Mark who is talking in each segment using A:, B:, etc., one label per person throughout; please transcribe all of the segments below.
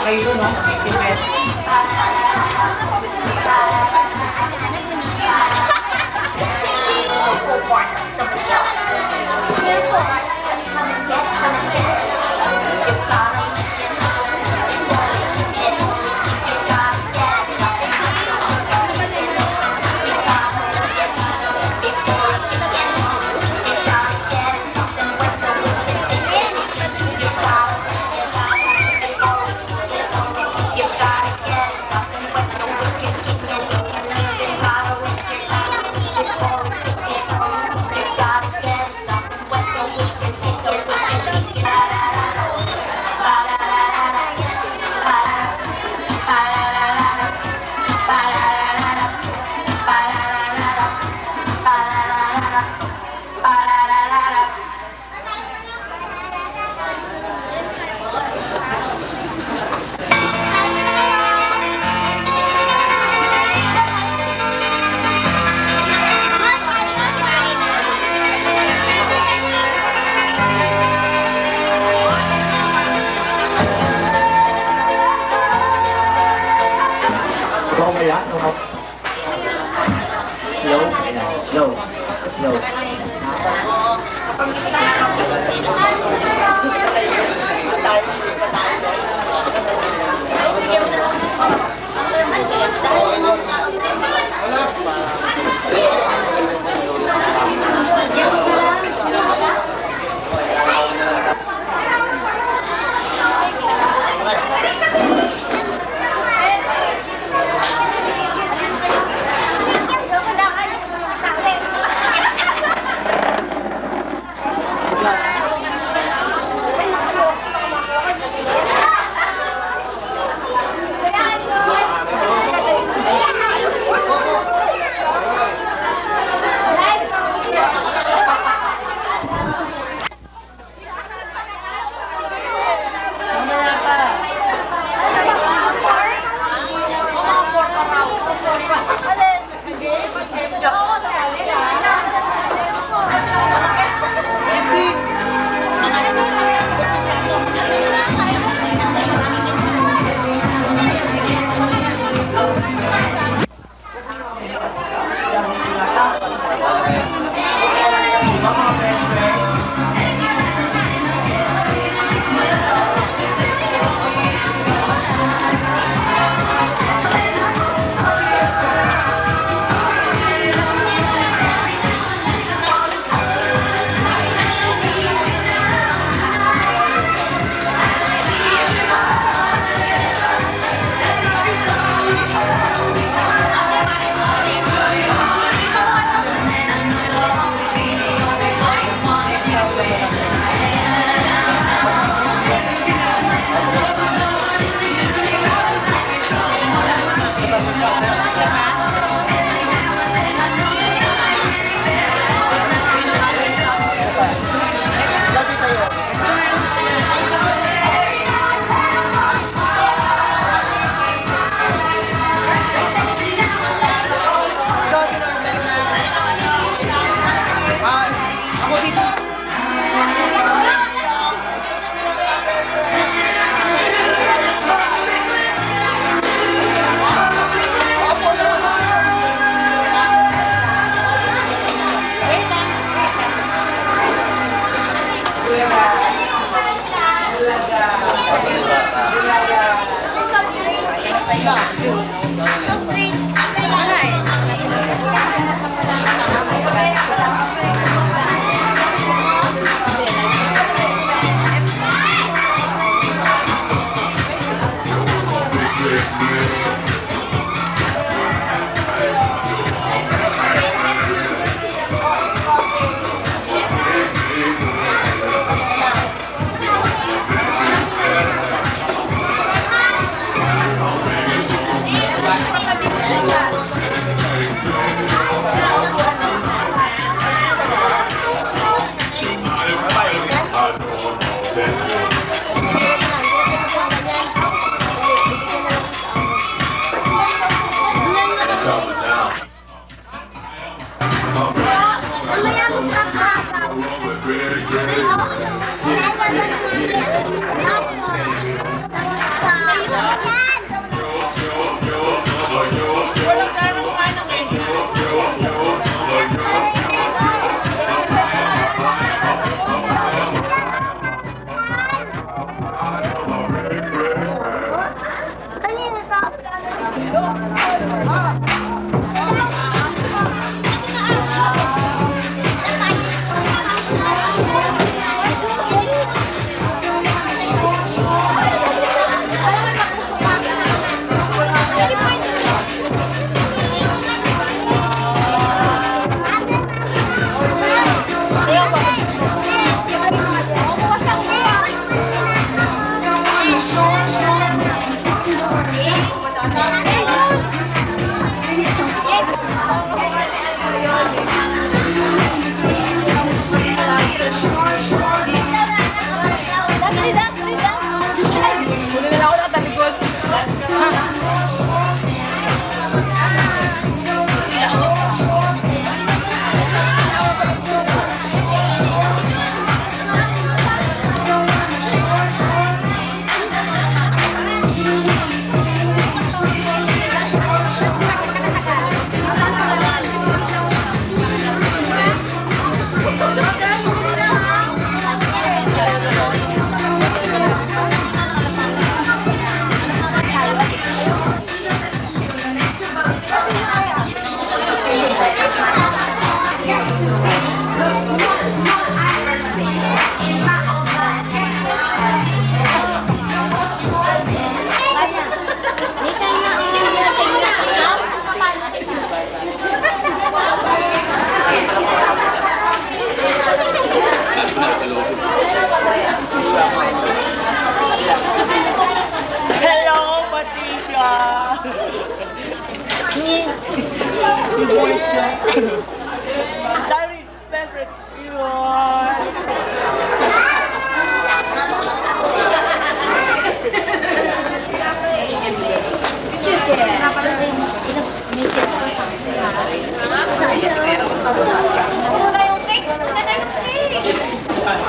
A: kilo, no? Depende. Diary's favorite viewer.
B: Gusto mo na yung cake? Gusto mo na yung cake?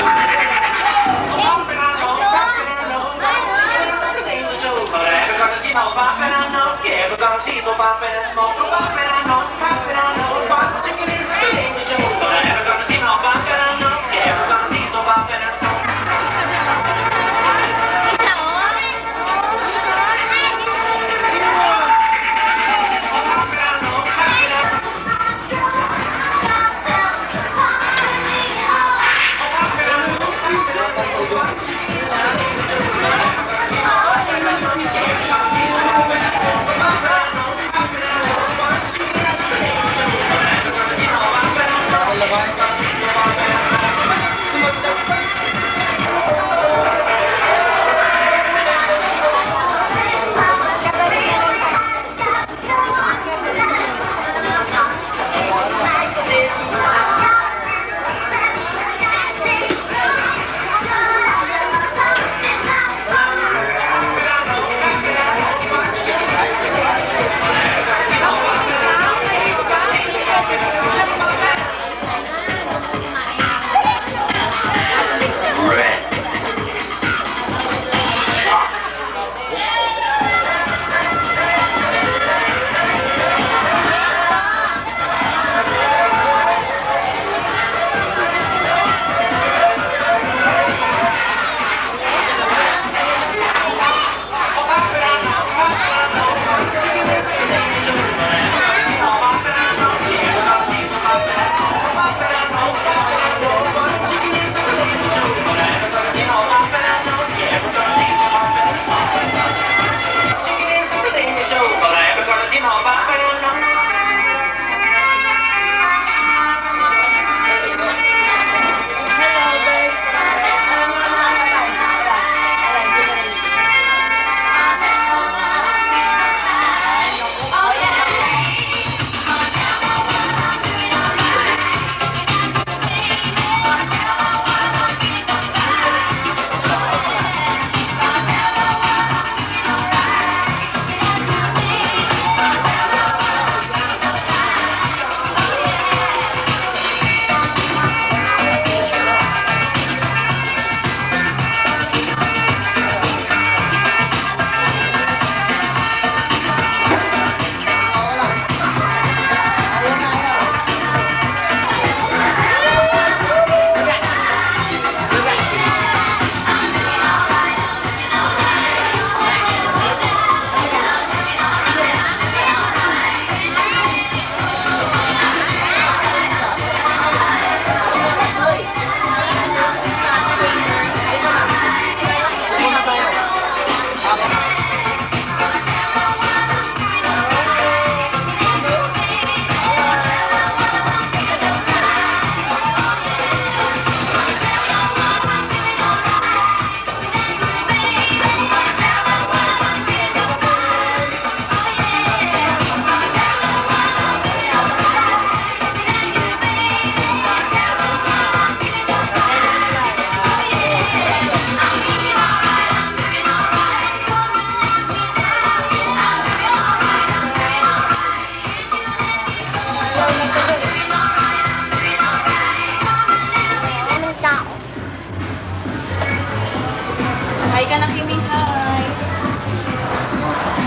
C: Hi ka na, Kimi. Hi.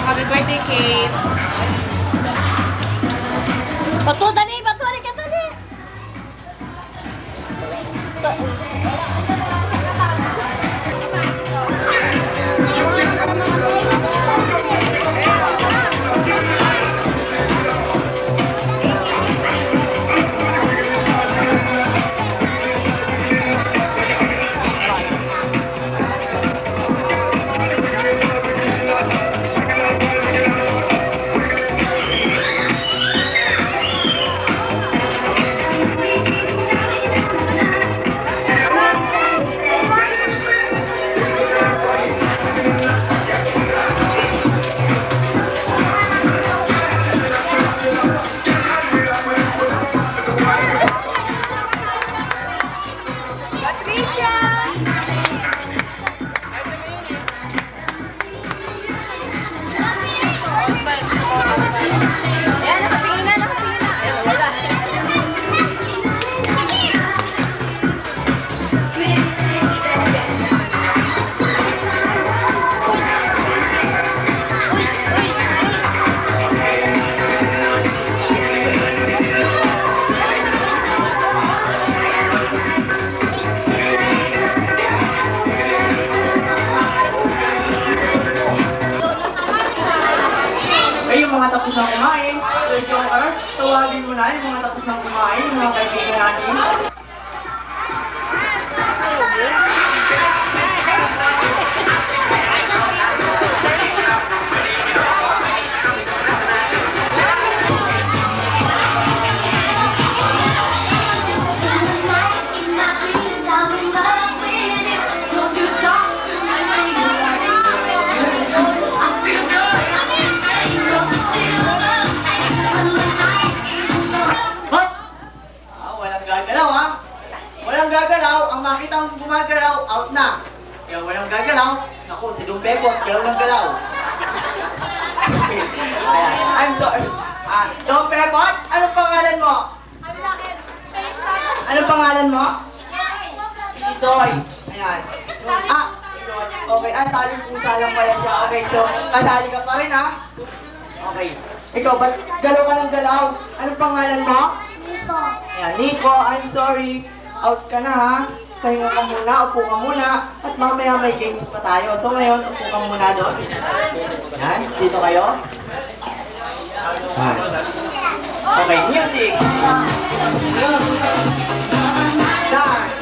C: Happy birthday, Kate.
B: Batu, dali! Batu, dali ka, dali!
A: tawagin mo na yung mga tapos ng kumain, yung mga kaibigan natin. Hop! Walang gagalaw ha. Walang gagalaw. Ang makitang gumagalaw, out na. Kaya walang gagalaw. Naku, si Dong Bebot, galaw ng galaw. Ayan. I'm sorry. Dong Bebot, anong pangalan mo? Anong pangalan mo? Si Joy. Ayan. Okay. Taling pusa lang pala siya. Okay, so, kasali ka pa rin ha? Okay. Ikaw, ba't galaw ka ng galaw? Anong pangalan mo?
B: Nico.
A: Ayan, Nico, I'm sorry. Out ka na ha. Pahinga ka muna, upo ka muna. At mamaya may games pa tayo. So ngayon, upo ka muna doon. Ayan, dito kayo. Ayan. Okay, music. Dance.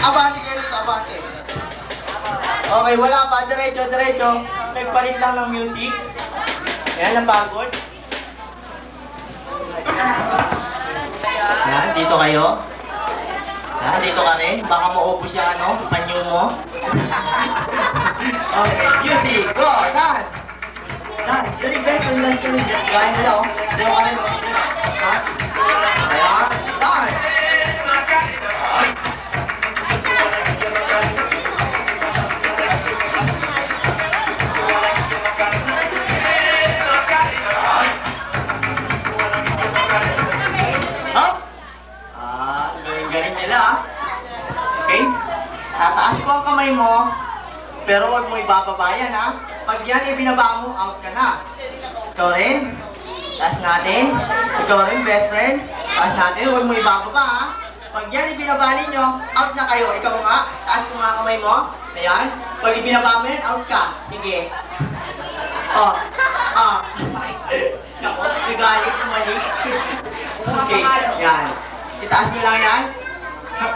A: Abante kayo dito, abante. Okay, wala pa. Diretso. May palit lang ng music. Ayan, napagod. Ayan, dito kayo. Ayan, dito ka rin. Baka maubos yung panyo mo. Okay, music. Go, dance. Dance. Dali, Ben. Dance ka rin. Gaya nila, oh. Dito ka rin. Ha? Ayan, dance. Up! Galing nila ah. Okay? Tataas ko ang kamay mo, pero huwag mo ibababa yan ah. Pag yan ibinaba mo, out ka na. Ikaw rin. Taas natin. Ikaw rin, best friend. Taas natin, huwag mo ibababa ah. Pag yan ibinaba ninyo, out na kayo. Ikaw nga, taas mo nga kamay mo. Ayan. Pag ibinaba mo yan, out ka. Sige. Naku, sigalit umalik. Okay, yan. Itaas nyo lang yan.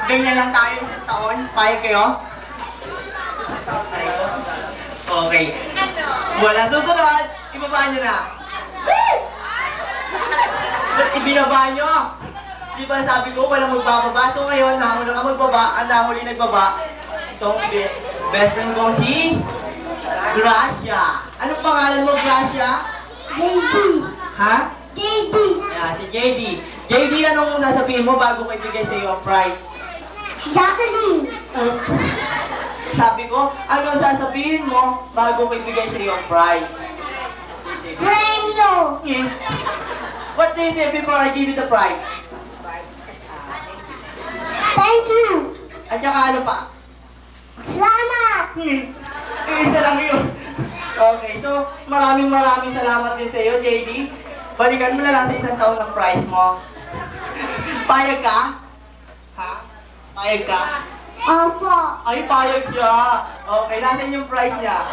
A: Ganyan lang tayo ng taon. Payag kayo? Okay. Wala susunod. Ibaba nyo na. Ba't ibinaba nyo? Di ba sabi ko, walang magbababa. So ngayon, nahuli ka magbaba. Ang nahuli nagbaba. Itong best friend ko si Gracia. Anong pangalan mo, Gracia?
B: JD.
A: Ha?
B: JD.
A: Yeah, si JD. JD, anong nasabihin mo bago ko ibigay sa iyo ang prize?
B: Jacqueline.
A: Sabi ko, anong sasabihin mo bago ko ibigay sa iyo ang prize?
B: Premio.
A: What do you say before I give you the prize?
B: Thank you.
A: At saka ano pa?
B: Salamat.
A: Isa lang yun. Okay, so maraming salamat din sa iyo, JD. Balikan mo na lang sa isang taon ng prize mo. Payag ka? Ha? Payag ka?
B: Opo.
A: Ay, payag siya. Okay, natin yung prize niya.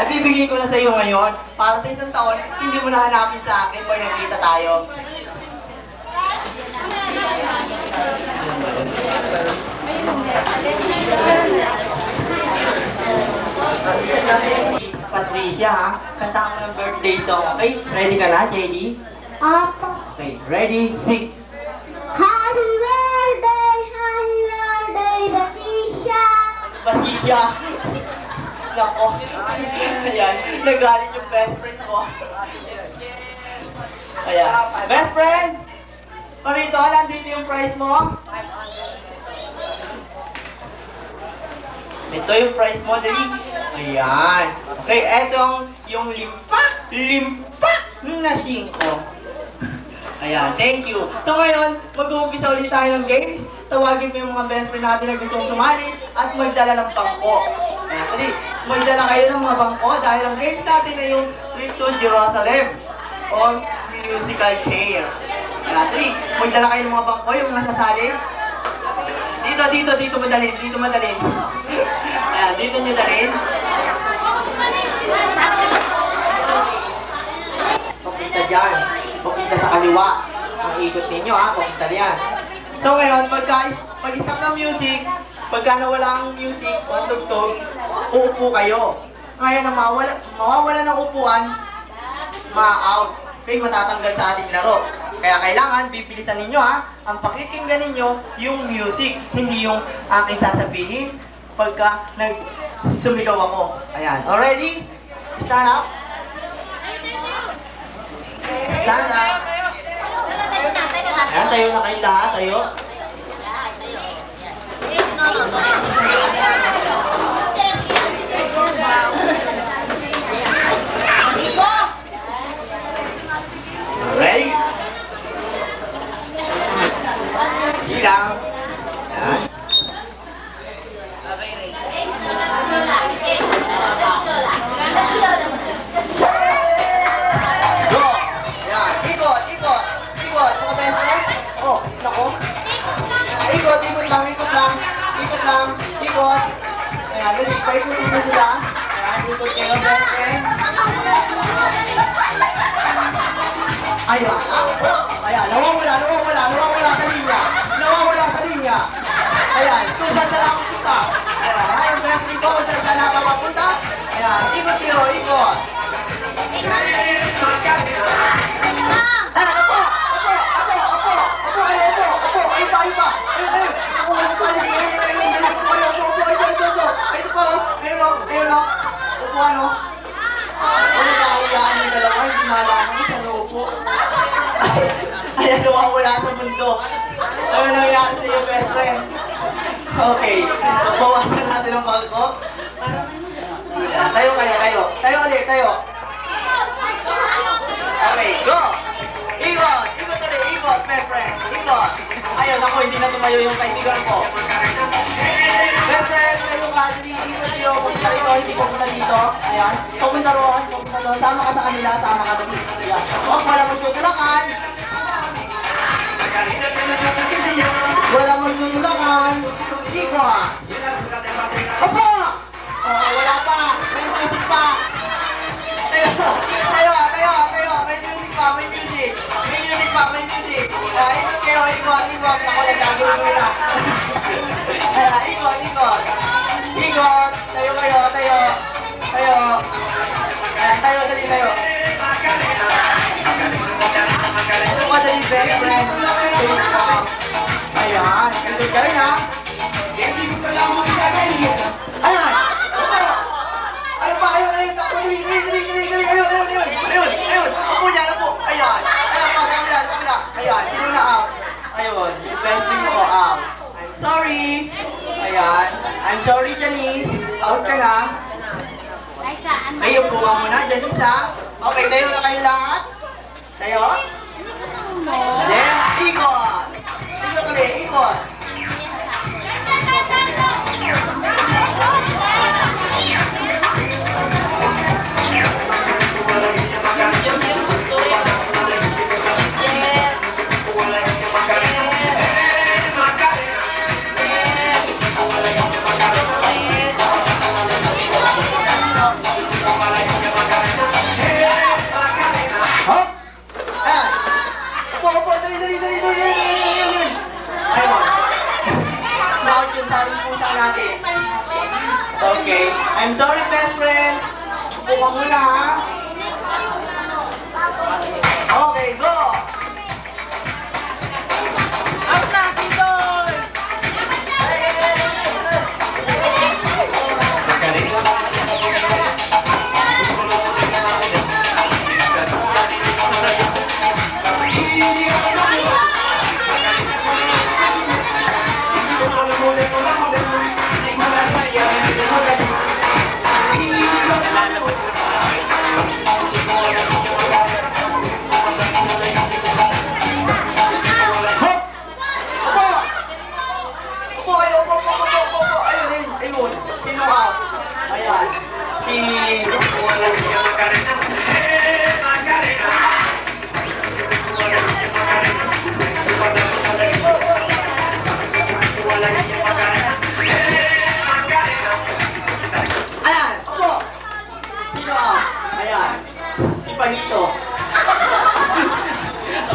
A: Bibigay ko na sa iyo ngayon. Para sa isang taon, hindi mo na hanapin sa akin pag nagkita tayo. Patricia, ha? Kanta mo ng birthday song. Okay, ready ka na, JD?
B: Opo.
A: Okay, ready, sing.
B: Happy birthday, Patricia.
A: Patricia. Nako. Ayan, nagalit yung best friend ko. Ayan. Best friend! Parito, nandito yung prize mo. Ito yung prize mo, dali. Ayan. Okay, etong yung limpa na 5. Ayan, thank you. So ngayon, mag-uumpisa ulit tayo ng games. Tawagin mo yung mga best friend natin na gustong sumali at magdala ng bangko. Ayan, dali. Magdala kayo ng mga bangko dahil ang games natin ay yung Trip to Jerusalem o musical chair. Ayan, dali. Magdala kayo ng mga bangko, yung nasasali. Dito Dito madalin. Ayan, dito nyo dalhin. Papunta dyan. Papunta sa kaliwa. Ang ikot ninyo ha, papunta diyan. So ngayon, pag-stop ng music, pagka nawala ang music, tugtog, uupo kayo. Ngayon na mawawala ng upuan, ma-out. Okay, matatanggal sa ating laro. Kaya kailangan, bibilisan ninyo ha, ang pakikinggan ninyo yung music, hindi yung aking sasabihin pagka sumigaw ako. Ayan, already? Stand up. Stand up. Ayan, tayo na kayo lahat, tayo. Ready? Hilang. Ayan. Go! Ayan, ikot. Mga beses. Oh, nako. Ikot lang. Ayan, dali, paikutin mo sila. Ayan, ikot kayo, beses. Ayan, nawawala sa linya. Ayan, tusan na lang ang kita. Ayan, beses dito, saan na ka mapunta? Ayan, ikot. Ayan, nawawala sa mundo. Ano nangyari sa iyo, best friend? Okay, bawasan natin ang palko. Tayo kayo. Tayo ulit. Okay, go! Ikot, best friend. Ikot. Ayun, ako, hindi na tumayo yung kaibigan ko. Best friend, tayo ka, ikot yun. Pumunta rito, hindi pumunta dito. Ayan, pumunta doon. Sama ka sa kanila, sama ka doon. Ayan. Huwag wala mong tutulakan. Ikot. Opo! Wala pa. May music pa. Tayo. May music. Ikot. Ako, nagagawin mo na. Ikot. Tayo. Tayo, dali. Ito ka, dali, best friend. Ayan. Ikot ka rin, ha? Ayan. Ano ba? Ayun. Upo dyan. Ayan. Ayan. Sino na out? Ayun. Best friend ko out. I'm sorry. Ayan. I'm sorry, Janice. Out ka na. Ayun, buka muna. Janice, ha? Okay, tayo na kayo lahat. Tayo? Then, ikot. Ikot. Hop! Ayan. Upo, dali.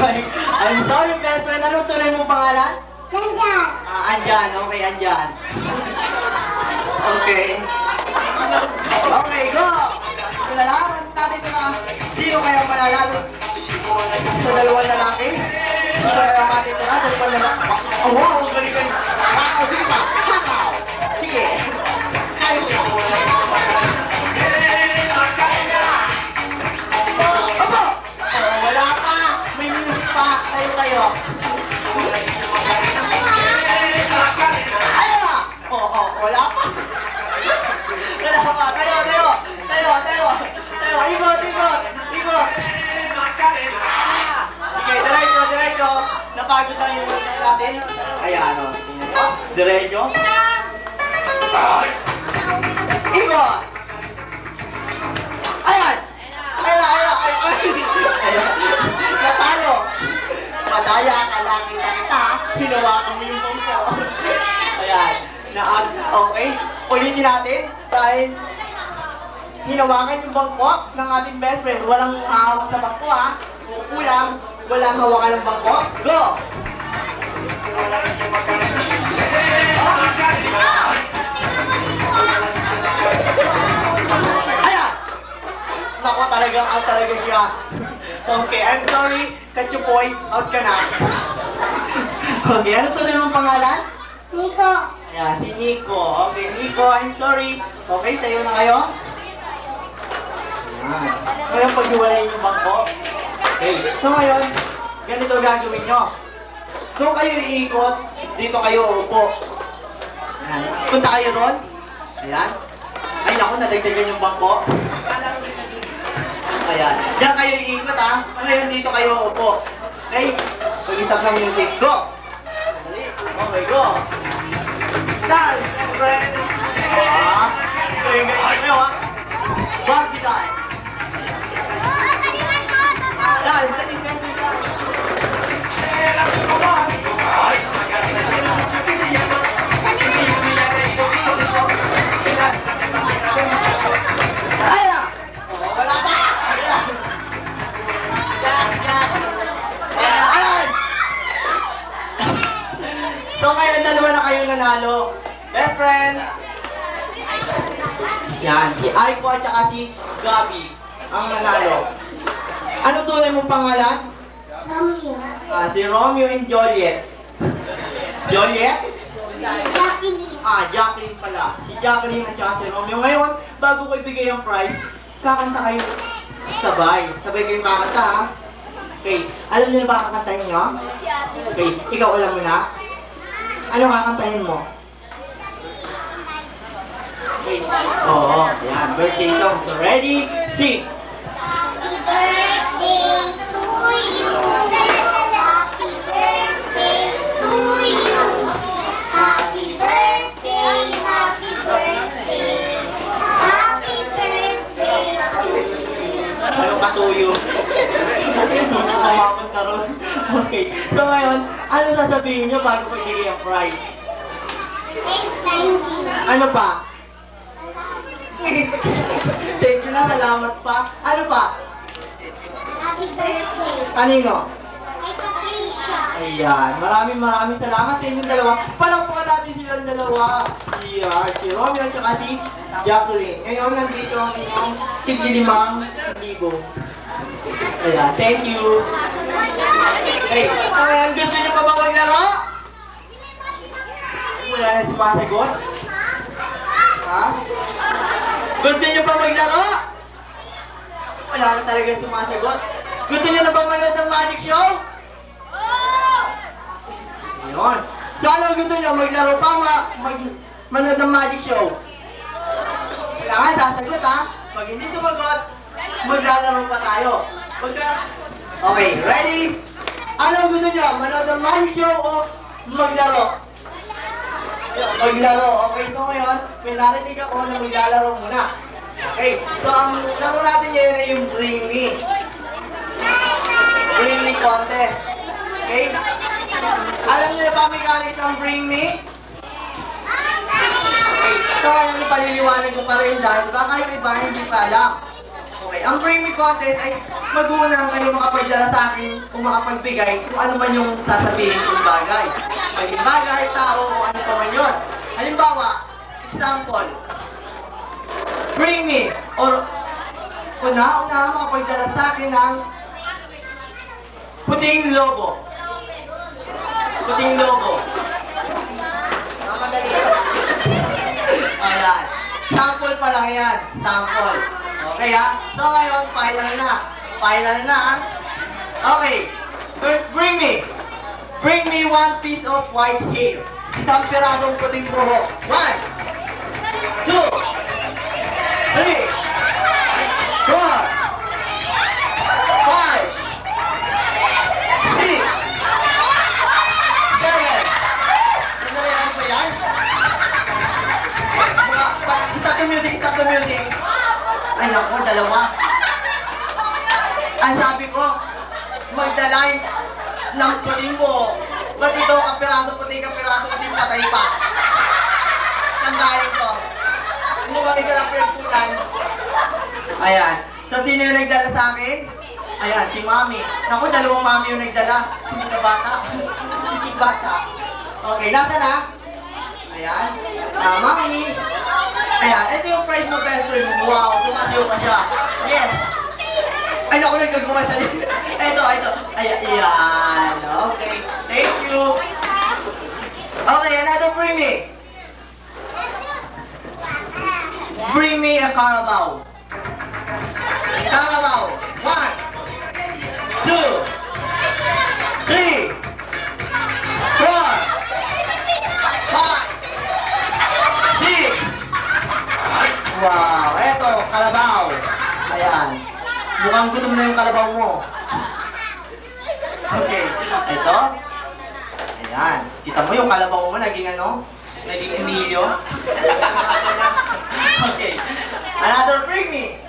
A: I'm sorry, best friend. Anong tunay mong pangalan?
B: Ganyan.
A: Andyan. Okay, andyan. Okay. Okay, go! Pinalaman natin ito na. Sino kaya manalalo? Sa dalawang lalaki? Sino kaya natin ito na? Dalawang lalaki? Oh, wow! Galing-galing! Wow! Sige pa! Hakaw! Sige! Kaya mo! Opo! Oh, wala pa! May music pa! Tayo! Ayun na! Wala pa! Wala pa! Tayo! Ikot! Sige, diretso! Napagod na yung natin. Ayan, o. Diretso. Ikot! Ayan! Natalo! Madaya ka lang kita. Hinawakan mo yung bangko. Ayan. Okay. Ulitin natin. Dahil hinawakan yung bangko ng ating best friend. Walang hawak sa bangko, ha? Kukulang. Walang hawakan ng bangko. Go! Ayan! Naku, talagang out talaga siya. Okay, I'm sorry. Kachupoy, out ka na. Okay, ano to naman pangalan?
B: Nico.
A: Ayan, si Nico. Okay, Nico, I'm sorry. Okay, tayo na kayo. Ayan. Ngayon, pag-iwalayin yung bangko. Okay, so ngayon, ganito gagawin nyo. Doon kayo iikot, dito kayo upo. Ayan, punta kayo ron. Ayan. Ay, naku, nadagdagan yung bangko. Ayan. Diyan kayo iikot, ha. Ngayon, dito kayo upo. Okay, pag-itap ng music. Go! Okay, go! Done! Friend! Kayo, ha? Barbie time! Done! Ayan! Wala pa! Ayan! So ngayon, dalawa na kayong nanalo. Best friend! Yan, si Aiko at saka si Gabi ang nanalo. Ano tunay mong pangalan?
B: Romeo.
A: Si Romeo and Juliet. Juliet?
B: Jacqueline.
A: Jacqueline pala. Si Jacqueline at saka si Romeo. Ngayon, bago ko ibigay ang prize, kakanta kayo sabay. Sabay kayong kakanta, ha? Okay, alam niyo na ba kakantahin nyo? Okay, ikaw alam mo na? Ano kakantahin mo? Okay. Oo, yan. Birthday song. So ready, sing!
B: Happy birthday to you. Happy birthday to you. Happy birthday, happy birthday. Happy birthday to you.
A: Ano katuyo? Kasi kumapunta ron. Okay. So ngayon, ano sasabihin nyo bago ko ibigay ang prize?
B: Thank you.
A: Ano pa? Thank you na, salamat pa. Ano pa?
B: Happy birthday.
A: Kanino?
B: Kay Patricia.
A: Ayan, maraming salamat sa inyong dalawa. Palakpakan natin silang dalawa. Si Romeo at saka si Jacqueline. Ngayon, nandito ang inyong tig-5,000. Ayan, thank you. Hey, ayan, gusto niyo pa ba maglaro? Wala na sumasagot? Ha? Gusto niyo pa maglaro? Wala na talaga sumasagot. Gusto niyo na ba manood ng magic show? Ayun. So ano gusto niyo? Maglaro pa manood ng magic show? Kailangan sasagot, ha? Pag hindi sumagot, maglalaro pa tayo. Okay, ready? Ano gusto niyo? Manood ng magic show o maglaro? Maglaro. Okay, so ngayon, may narinig ako na maglalaro muna. Okay, so ang laro natin ngayon ay yung Bring Me. Bring Me contest. Okay? Alam niyo ba mechanics ng Bring Me? Okay, so ngayon ipaliliwanag ko pa rin dahil baka yung iba hindi pa alam. Okay, ang Bring Me Contest ay mag-uunang kayo makapagdala sa akin kung makapagbigay kung ano man yung sasabihin kong bagay. Maging bagay, tao, o ano pa man yun. Halimbawa, example, bring me, or una makapagdala sa akin ng puting lobo. Puting lobo. Namadali. Ayan. Sample pa lang yan. Sample. Okay ha? So ngayon, final na. Final na ha? Okay. First, bring me. Bring me one piece of white hair. Isang piradong puting buhok. 1, 2, 3, 4, 5, 6, 7. Ano ba yan? Stop the music, stop the music. Ay naku, dalawa. Ang sabi ko, magdala ng puting mo. Ba't ito, kapiraso, puting patay pa? Tandaan ko. Ano ba ito lang pinagputan? Ayan. So, sino yung nagdala sa akin? Ayan, si Mami. Naku, dalawang Mami yung nagdala. Hindi na bata. Hindi bata. Okay, nasa na? Ayan. Mami. Ayan, ito yung prize mo, best friend mo. Wow, tumasiyo pa siya. Yes. Ay, naku, nagagawa sa liit. Ito. Ayan. Okay. Thank you. Okay, another bring me. Bring me a Carabao. Carabao. 1, 2, 3, 4, 5, 6. Wow, eto, kalabaw. Ayan. Mukhang gutom na yung kalabaw mo. Okay, ito. Ayan. Kita mo yung kalabaw mo, naging ano? Naging Emilio. Okay. Another bring me.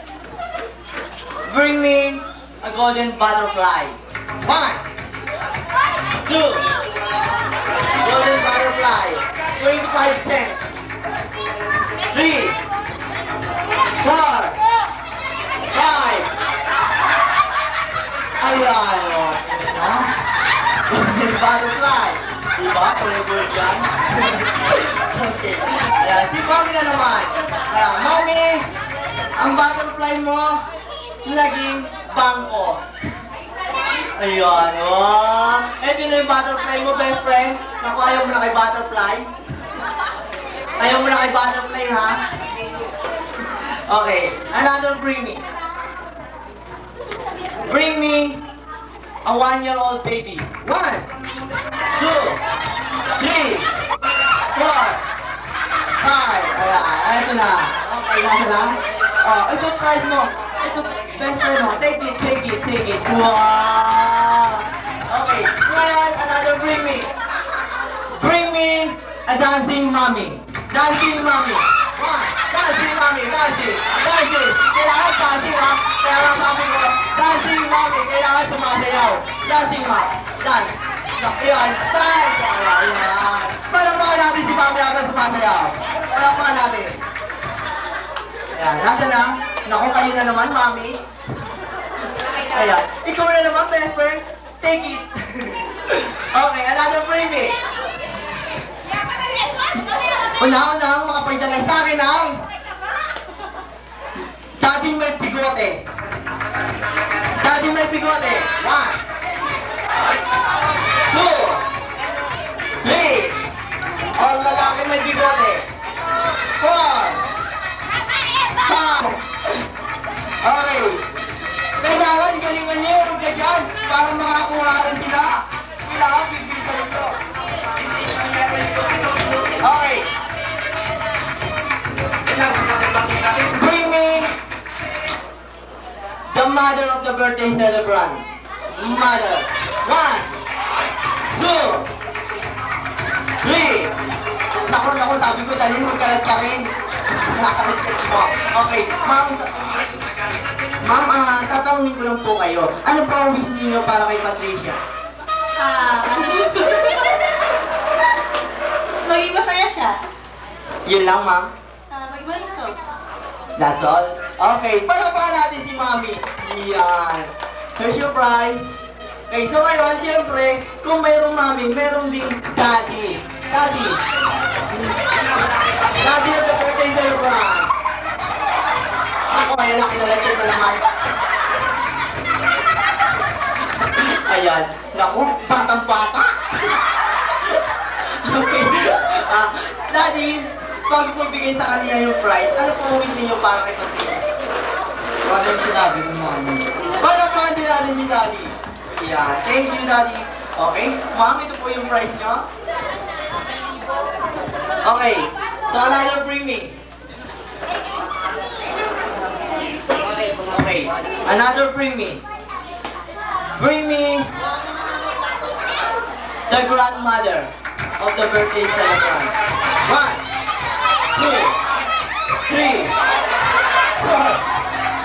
A: Bring me a golden butterfly. 1, 2. Golden butterfly. 25 cents. 3, 4, 5. Ayan, o. Golden butterfly. Diba? Kulay-gold yan. Okay. Ayan, si Mami na naman. Mami, ang butterfly mo, naging bangko. Ayan, o. Ito na yung butterfly mo, best friend. Naku, ayaw mo na kay butterfly. Ayaw mo na kay butterfly, ha? Okay, another bring me. Bring me a 1-year-old baby. 1, 2, 3, 4, 5. Ayan, ito na. Okay, nasa na? Ito prize mo. Ito, best friend mo. Take it. Wow! Okay, ngayon, another bring me. Bring me a dancing mommy. Dancing mommy. 1, dancing mommy, dancing. Kailangan dancing, ha? Kaya lang sabi ko, dancing mommy, kailangan sumasayaw. Dancing mom. Dance. Ayan, dance. Ayan. Palamahan natin si Mami habang sumasayaw. Palamahan natin. Ayan, nasa na? Naku, kayo na naman, Mami. Ayan. Ikaw na naman, best friend. Take it. Okay, another bring me. Una, makapagdala sa akin ang dating may bigote. 1, 2, 3, 4. Lalaki may bigote. 4, 5. Okay. Kailangan galingan niyo yung ganyan para makakuha rin sila. Kailangan bibigyan ito. Okay. Bring me the mother of the birthday celebrant. Mother. 1, 2, 3. Naku, sabi ko dali magkalat ka rin. Nakakalit ka mo. Okay, Ma'am, tatanungin ko lang po kayo. Ano pa ang wish niyo para kay Patricia?
C: Maging masaya siya.
A: Yun lang, ma'am.
C: Maging malusog.
A: That's all? Okay, palapakan natin si Mami. Yan. Here's your prize. Okay, so ngayon, siyempre, kung mayroong Mami, mayroong ding Daddy. Daddy. Daddy of the birthday surprise. Ako, ayan, nakilala ko na naman. Ayan. Naku, batang-bata. Okay. Daddy, pag magbigay sa kanila yung prize, ano po wish niyo para kay Patricia?
D: Ano yung sinabi mo mami?
A: Palapakan din natin ni Daddy. Yeah, thank you, Daddy. Okay, ma'am, ito po yung prize nyo. Okay, so another bring me. Okay, another bring me. Bring me the grandmother of the birthday celebrant. 1, 2, 3, 4.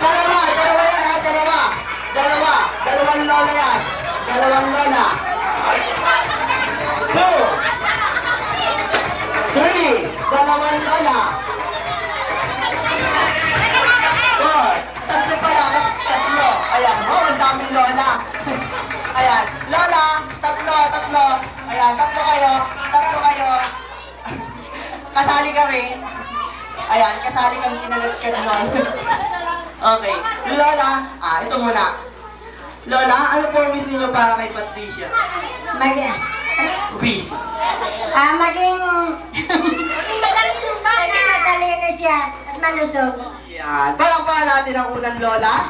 A: Dalawa yan ha, dalawang lola yan. Dalawang lola. 2, 3, dalawang lola. 4, tatlo pala, tatlo. Ayan, oh, ang daming lola. Ayan, lola, tatlo. Ayan, tatlo kayo. Kasali kami. Ayan, kasali kami kinalagkad nun. Okay, lola, ito muna. Lola, ano po wish niyo para kay Patricia? Wish.
B: Maging matalino siya at malusog.
A: Yan. Palakpakan natin ang unang lola.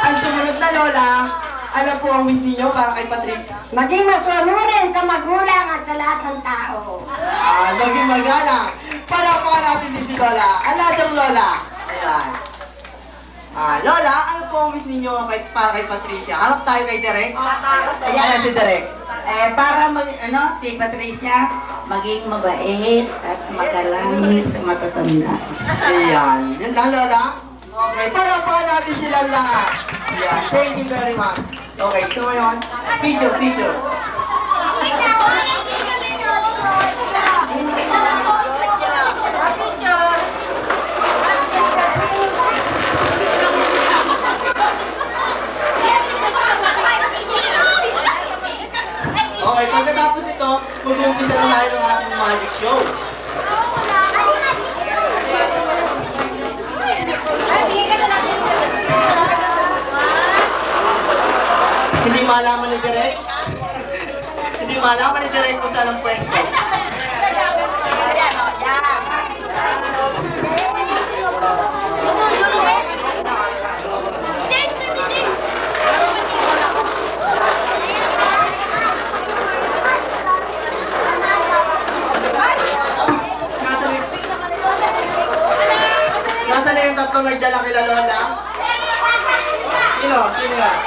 A: Ang sumunod na lola, ano po ang wish niyo para kay Patricia?
B: Maging masunurin sa magulang at sa lahat ng tao.
A: Maging magalang. Palakpakan natin din si Lola. Aladong Lola. Ayan. Lola, ano po ang wish ninyo para kay Patricia? Harap tayo kay Derek. Ayan si Derek.
E: Para si Patricia maging mabait at magalang sa matatanda.
A: Ayan. Yan lang, Lola. Okay, palakpakan natin sila lahat. Ayan. Thank you very much. Okay, so ngayon, picture. Okay, pagkatapos ito, mag-umpisa na tayo ng ating magic show. Hindi malaman ni Derek? Hindi malaman ni Derek kung saan ang pwesto. Nasaan na yung tatlong nagdala kila Lola? Sino yan?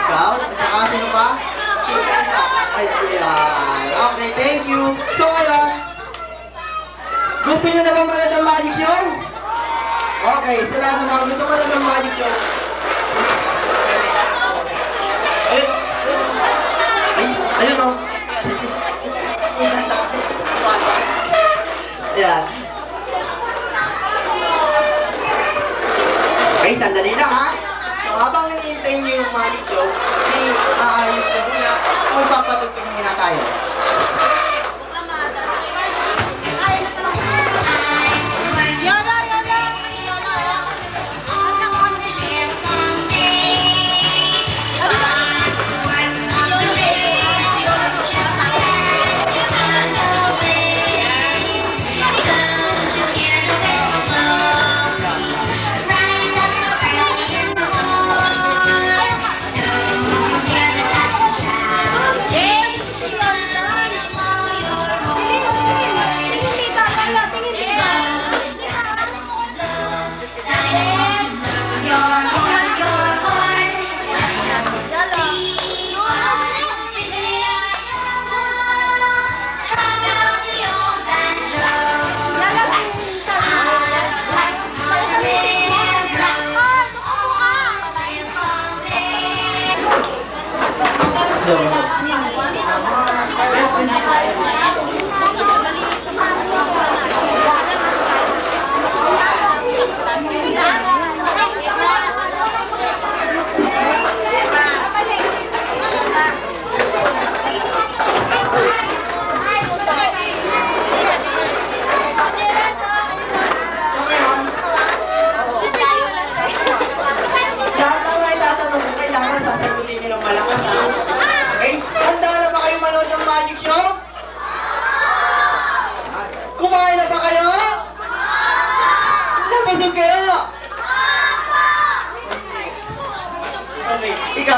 A: Ikaw? Saka sino ba? Ay, ayan. Okay, thank you. So ngayon, gusto nyo na ba manood ng magic show? Okay, sa lahat ng mga gusto manood ng magic show. Ayun o. Ayan. Okay, sandali lang ha. So habang hinihintay niyo yung magic show, aayos na muna. Magpapatugtog muna tayo.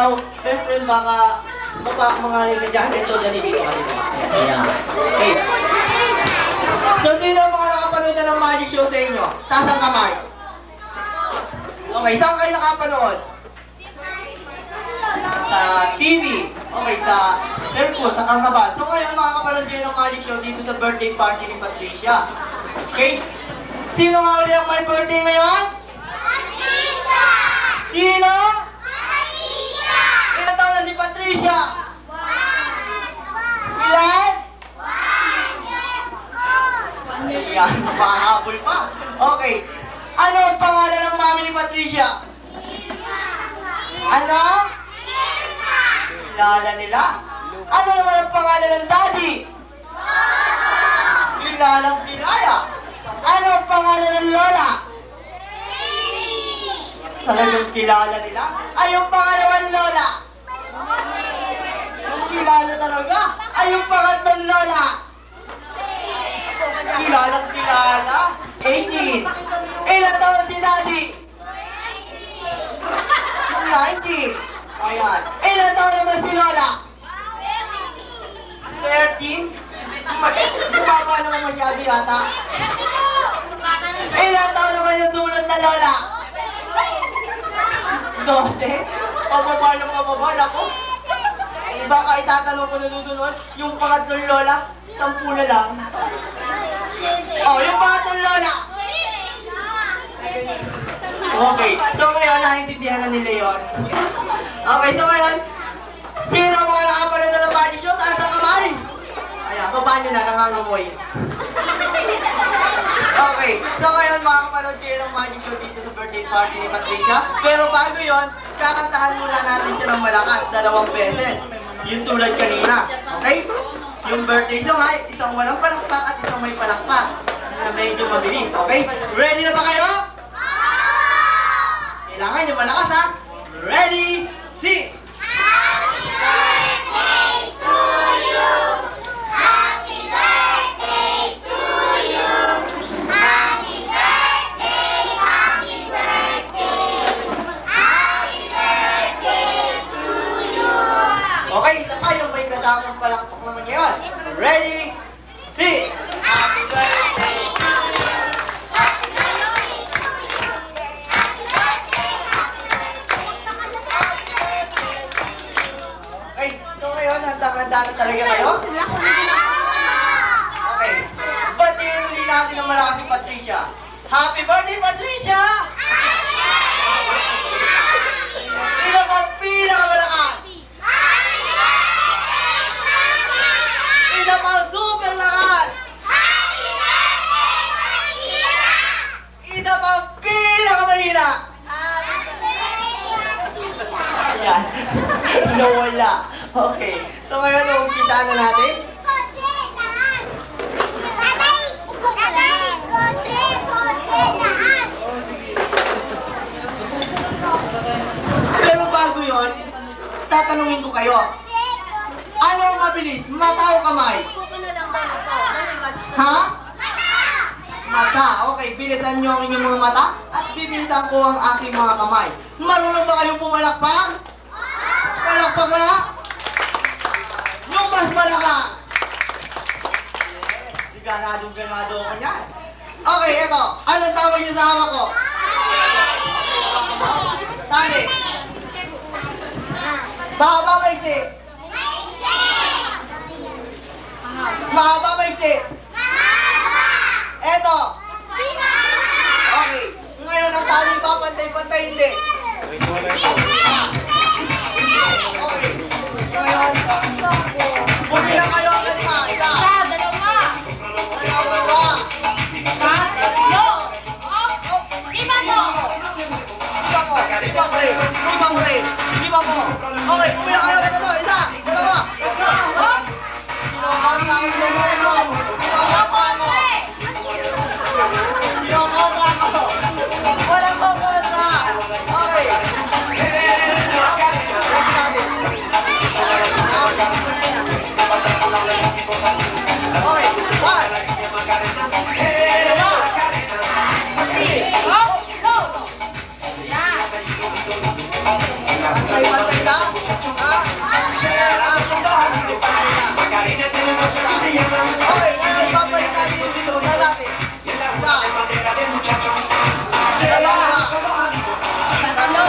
A: ikaw, best friend, baka mga nila dyan, ito, dali dito ka dito. Ayan. Okay. So, sino ang mga nakapanood na ng magic show sa inyo? Taas ang kamay. Okay, saan kayo nakapanood? Sa TV. Okay, sa circus, sa carnival. So ngayon, makakapanood kayo ng magic show dito sa birthday party ni Patricia. Okay? Sino nga ulit ang may birthday ngayon?
B: Patricia!
A: Sino?
B: Patricia!
A: Ilan taon na si Patricia? Ilan? Ayan, mahabol pa. Okay. Ano ang pangalan ng mami ni Patricia? Ano? Kilala nila. Ano naman ang pangalan ng daddy? Kilalang kilala. Ano ang pangalan ng lola? Talagang kilala nila? Ay, yung pangalawang lola? Kilala talaga? Ay, yung pangatlong lola? Kilalang kilala? 18. Ilan taon si daddy? 19. Ayan. Ilan taon naman si lola? 13. Bumaba naman masyado yata. Ilan taon naman yung tulad na lola? 12. Pababa ng pababa. Ako. Baka itatanong ko na susunod, yung pangatlong lola, 10 na lang. Oh, yung pangatlong lola. Okay, so ngayon, naintindihan na nila yun. Okay, so ngayon, sino ang mga nakapanood na ng magic show? Taas ang kamay! Ayan, baba nyo na, nangangamoy. Okay, so ngayon, makakapanood kayo ng magic show dito sa birthday party ni Patricia. Pero bago yun, kakantahan muna natin siya ng malakas, 2 beses. Yung tulad kanina, okay? Yung birthday song ay isang walang palakpak at isang may palakpak na medyo mabilis, okay? Ready na ba kayo? Kailangan yung malakas, ha? Ready, sing!
B: Happy birthday to you! Happy birthday to you! Happy birthday! Happy birthday! Happy birthday to you!
A: Okay, isa pa yung may kasamang palakpak naman ngayon. Ready, sing! Happy birthday to you!
B: Happy birthday to you! Happy birthday!
A: Okay, so ngayon, handa-handa na talaga kayo? Okay. Ba't i-uli natin ang malakas si Patricia? Happy birthday, Patricia! Sino ba ang pinakamalakas? Sino ba ang super lakas? Sino ba ang pinakamahina? Ayan. Nawala. Okay. So ngayon, umpisa na natin. Pero bago yun, tatanungin ko kayo. Ano ang mabilis? Mata o kamay? Ha? Mata. Okay, bilisan nyo ang inyong mga mata at bibilisan ko ang aking mga kamay. Marunong ba kayong pumalakpak? Palakpak na? Yung mas malaka. Ganado ako niyan. Okay, eto. Ano tawag niyo sa hawak ko? Tali. Mahaba maigsi. Mahaba maigsi. Eto. Okay. Ngayon ang tali pa, pantay-pantay hindi. Okay. Ngayon. Bumila kayo ang kalima. Isa. Okay, pumila kayo ito to. Isa, dalawa, tatlo. Walang kukontra. Okay. Okay, one. Pantay-pantay lang. Okay, ngayon babalik natin yung dito natin. Dalawa.
C: Tatlo.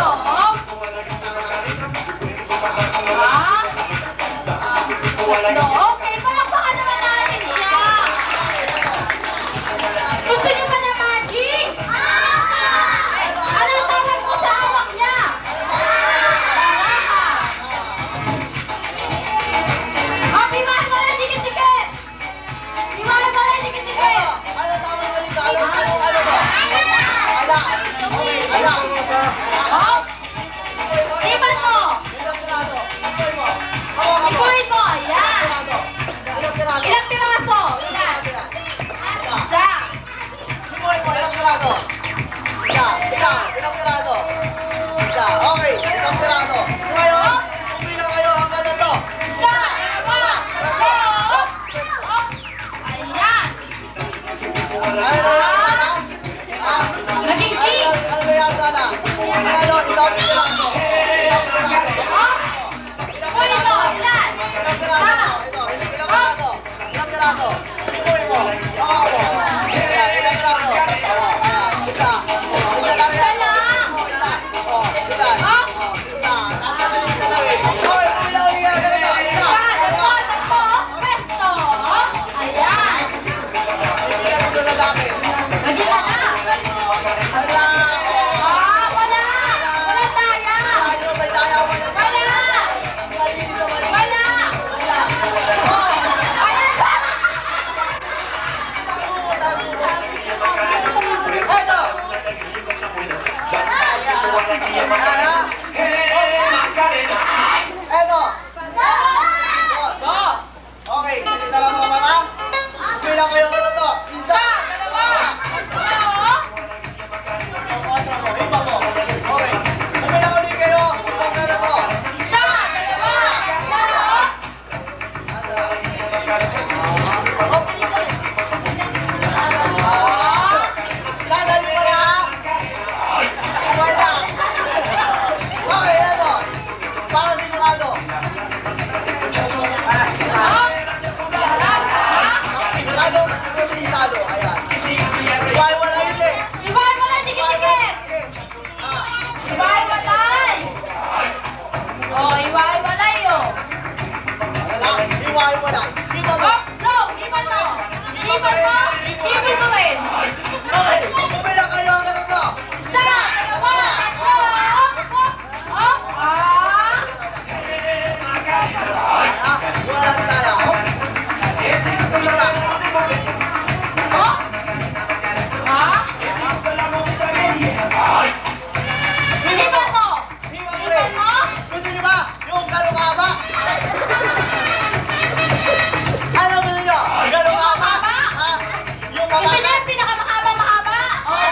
C: Tatlo. Okay, palakpakan naman natin siya. Gusto niyo pa na magic? Ano ang tawag mo sa hawak niya? Baraha. Oh, bimahan mo lang, dikit-dikit. Bimahan mo lang, dikit-dikit.
A: Ano tawag mo dito? Ano ba? Ala. Okay, ala.
C: Oh, tipan mo.
A: Ilang pirado? Ikoy mo.
C: Ikuhin mo. Yan.
A: Ilang pirado?
C: Ilang piraso? Ilan? Isa.
A: Ikoy mo, ilang pirado? Isa. Ilang pirado? Isa. Okay, ilang pirado. Ngayon, pumila kayo hanggang na to.
C: Isa. Dalawa. Tatlo. Oh. Ayan. Naging king.
A: Ano ba yan, Sala? Ano, isang pirado.
C: Oh. Ikuhin mo. Ilan?
A: Ilang
C: Isa.
A: pirado? Ito, ilang pirado? Ilang pirado? Ikoy mo. Hawakan mo. Ilang pirado? Isa. Isa lang
C: Isa
A: yan.
C: lang.
A: Oh, isa.
C: Oh.
A: Isa. Tatatalis ka lang eh. Okay, pumila ulit kayo. Ganito. Isa.
C: Isa. Dalawa. Tatlo. Pwesto. Ayan.
A: Ganito na dati.
C: Naging anak.
A: Wala.
C: Ah, wala. Wala taya.
A: Ano ba tayo? Wala.
C: Wala. Wala. Oh. Ayan ba?
A: Eto. Eto.
C: Dos.
A: Okay, kita lang mga mata. Bilang kayo ano to? Isa.
C: Dalawa. Tatlo.
A: Iba mo. Okay. Bilang ulit kayo. Hanggang na to.
C: Isa. Dalawa. Tatlo.
A: Dadali pa na. Wala. Okay, eto. Parang sigurado. Sigurado, sigurado. Ayan. Wala yun eh.
C: Ibahay mo lang, dikit-dikit. Iwahiwalay! Oh, iwahiwalay oh.
A: Wala. Iba mo.
C: Oh, no! Iban mo! Iban mo! Iban mo rin!
A: Okay. Bilang kayo hanggang na to.
C: Isa! Dalawa! Tatlo! Oh! Ah!
A: Wala tayo.
C: Oh! Ah? Iban mo! Iban mo!
A: Gusto niyo ba? Yung gano'ng haba? Alam mo niyo? Gano'ng haba? Ha? Yung
C: Iban
A: haba?
C: niya yung pinakamahaba-mahaba! Oh!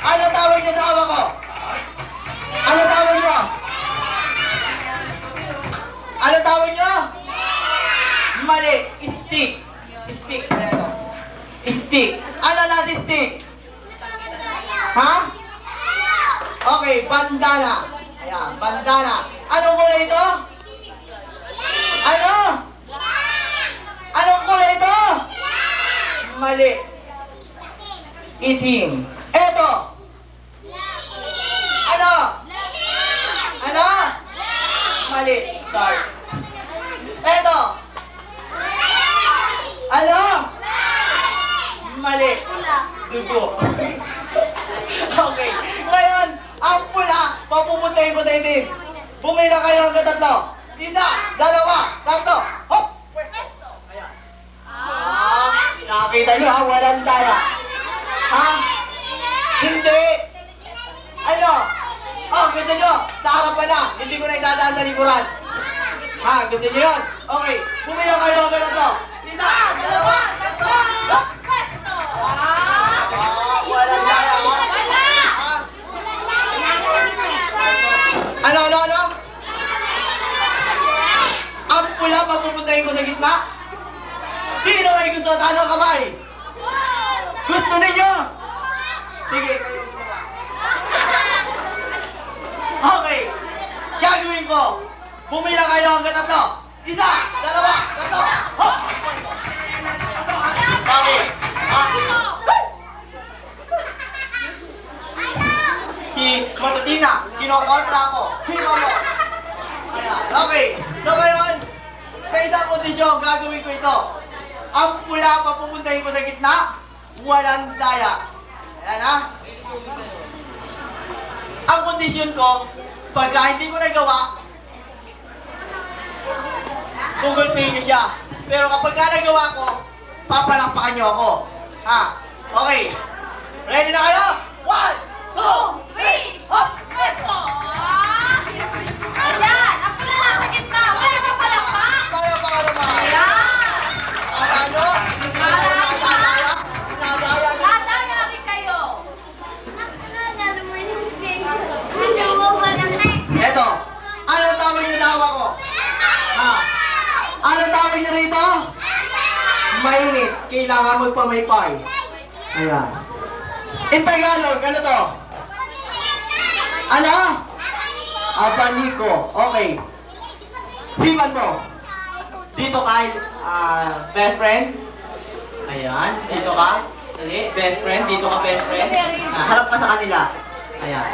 A: Ano tawag niyo sa awa ko? Ano tawag niyo? Ano tawag niyo? Mali. Stick. Stick. Ano? Stick. Ano natin stick? Ha? Okay, bandana. Ayan, bandana. Anong kulay ito? Ano? Anong kulay ito? Mali. Itim. Eto. Ano? Ano? Mali. Dark. Eto. Ano? Mali. Dugo. Okay. Ngayon, ang pula, papupuntahin ko na itim. Pumila kayo hanggang tatlo. Isa, dalawa, tatlo. Hop! Ayan. Nakakita nyo ha, walang daya. Ha? Hindi. Ano? Oh, gusto nyo? Sa harapan na. Hindi ko na idadaan sa likuran. Ha, gusto nyo yun? Okay. Pumila kayo hanggang tatlo. Isa, dalawa, tatlo. Hop! Walang daya ha? Ha? Ano? Ang pula, papupuntahin ko sa gitna. Sino ay gusto at ano kamay? Gusto ninyo? Sige, kayo gumawa. Okay. Gagawin ko. Pumila kayo hanggang tatlo. Isa, dalawa, tatlo. Hop! Okay. Si Matutina, kinokontra ko. Sino mo? Ayan. Okay. So ngayon, sa isang kondisyon, gagawin ko ito. Ang pula, papupuntahin ko sa gitna, walang daya. Ayan ha? Ang kondisyon ko, pagka hindi ko nagawa, Google Pay nyo siya. Pero kapag nagawa ko, papalakpakan nyo ako. Ha? Okay. Ready na kayo? 1, 2, 3, hop!
C: Pwesto! Ayan! Ang pula nasa gitna! Wala kang palakpak!
A: Kaya pa ka naman.
C: Ayan!
A: Ano? Nadaya? Nadaya na.
C: Dadaya na rin kayo!
A: Eto, ano tawag niyo sa awa ko? Ha? Ano tawag niyo rito? Mainit. Kailangan magpamaypay. Ayan. In Tagalog, ano to? Ano? Abaniko. Okay. Himan mo. Dito kay best friend. Ayan. Dito ka. Dali. Best friend. Dito ka best friend. Harap ka sa kanila. Ayan.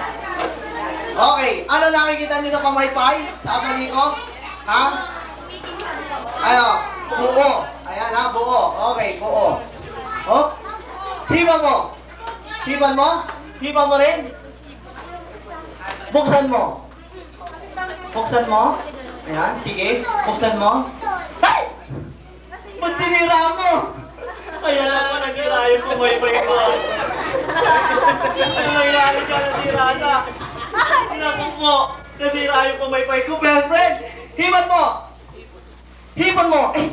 A: Okay. Ano nakikita niyo sa pamaypay? Sa abaniko? Ha? Ano? Buo. Ayan ha, buo. Okay, buo. Oh? Himan mo. Himan mo? Himan mo rin? Buksan mo. Buksan mo. Ayan, sige. Buksan mo. Ay! Ba't tinira mo? Kaya naman nagtira yung kumaypay ko. Ano nangyari ka? Natira ka. Naku po. Natira yung kumaypay ko. Best friend, himan mo. Himan mo. Eh.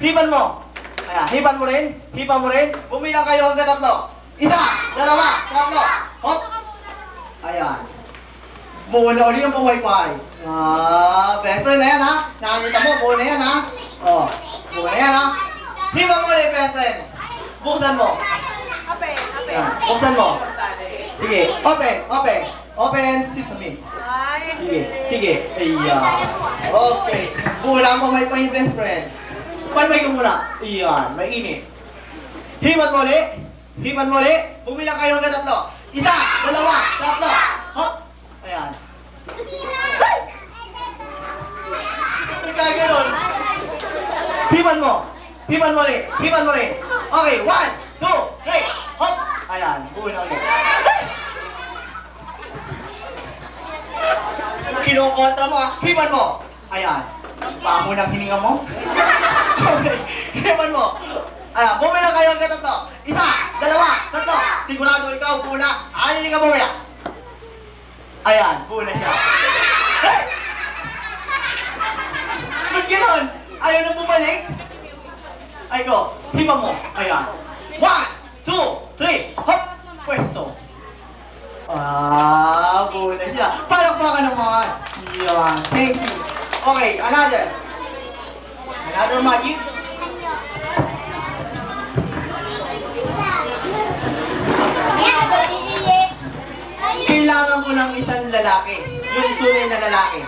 A: Himan mo. Ayan, himan mo rin. Himan mo rin. Bumilang kayo hanggang tatlo. Isa, dalawa, tatlo. Hop. Ayan. Buo na ulit yung pumaypay. Best friend na yan ha. Nakakita mo, buo na yan ha. Oh, buo na yan ha. Himan mo ulit, best friend. Buksan mo. Ayan, buksan mo. Sige, open, open. Open, sesame. Sige. Ayan. Okay. Buo lang pumaypay yung best friend. Paypay ko muna. Ayan, mainit. Himan mo ulit. Himan mo ulit. Bumilang kayo hanggang tatlo. Isa, dalawa, tatlo. Hop. Ayan. Ay, kaya ganun. Himan mo. Himan mo ulit. Himan mo ulit. Okay, 1, 2, 3. Hop. Ayan, buo na ulit. Kinukontra mo ha. Himan mo. Ayan. Bamo ng hininga mo. Okay. Himan mo. Ayan, bumila kayo hanggang tatlo. Isa, dalawa, tatlo. Sigurado ikaw, pula. Ayaw ka bumila. Ayan, pula siya. Hey! Ba't gano'n? Ayaw na bumalik? Ay ko, himan mo. Ayan. 1, 2, 3. Hop! Pwesto. Bulan siya. Palakpakan naman. Yan. Thank you. Okay, another. Another magic. Kailangan ko ng isang lalaki. Yung tunay na lalaki.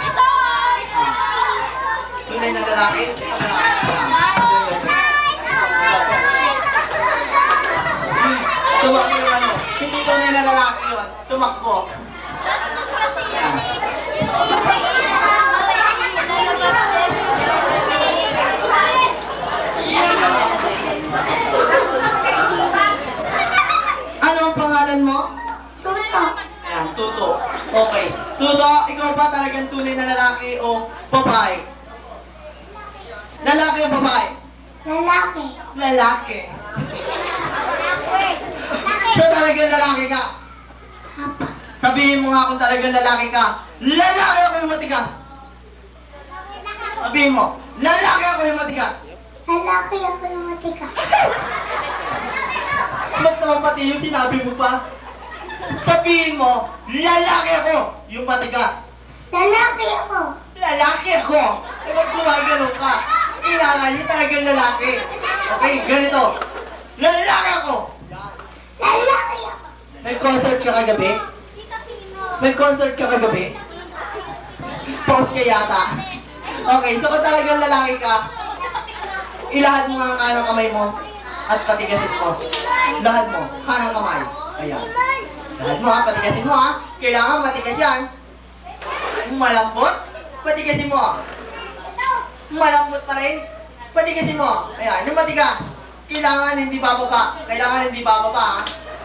A: Tunay na lalaki? Tumakbo yung ano. Hindi tunay na lalaki yun. Tumakbo. Ano ang pangalan mo? Ayan, Tuto. Okay. Tuto, ikaw ba talagang tunay na lalaki o babae? Lalaki o babae?
B: Lalaki.
A: Lalaki. So talagang lalaki ka? Sabihin mo nga kung talagang lalaki ka. Lalaki ako yung matigas. Sabihin mo, lalaki ako yung matigas.
B: Lalaki ako yung matika.
A: Mas naman pati yung tinabi mo pa. Sabihin mo, lalaki ako yung matigas.
B: Lalaki ako.
A: Lalaki ako. Eh, ba't gumagano ka? Kailangan yung talagang lalaki. Okay, ganito. Lalaki ako.
B: Lalaki ako.
A: May concert ka kagabi? May concert ka kagabi? Post ka yata. Okay, so kung talagang lalaki ka, ilahad mo nga ang kanang kamay mo at patigasin mo. Lahad mo, kanang kamay. Ayan. Lahad mo ha, patigasin mo ha. Kailangan matigas yan. Malambot, patigasin mo. Malambot pa rin, patigasin mo. Ayan, yung matigas. Kailangan hindi bababa. Kailangan hindi bababa ha.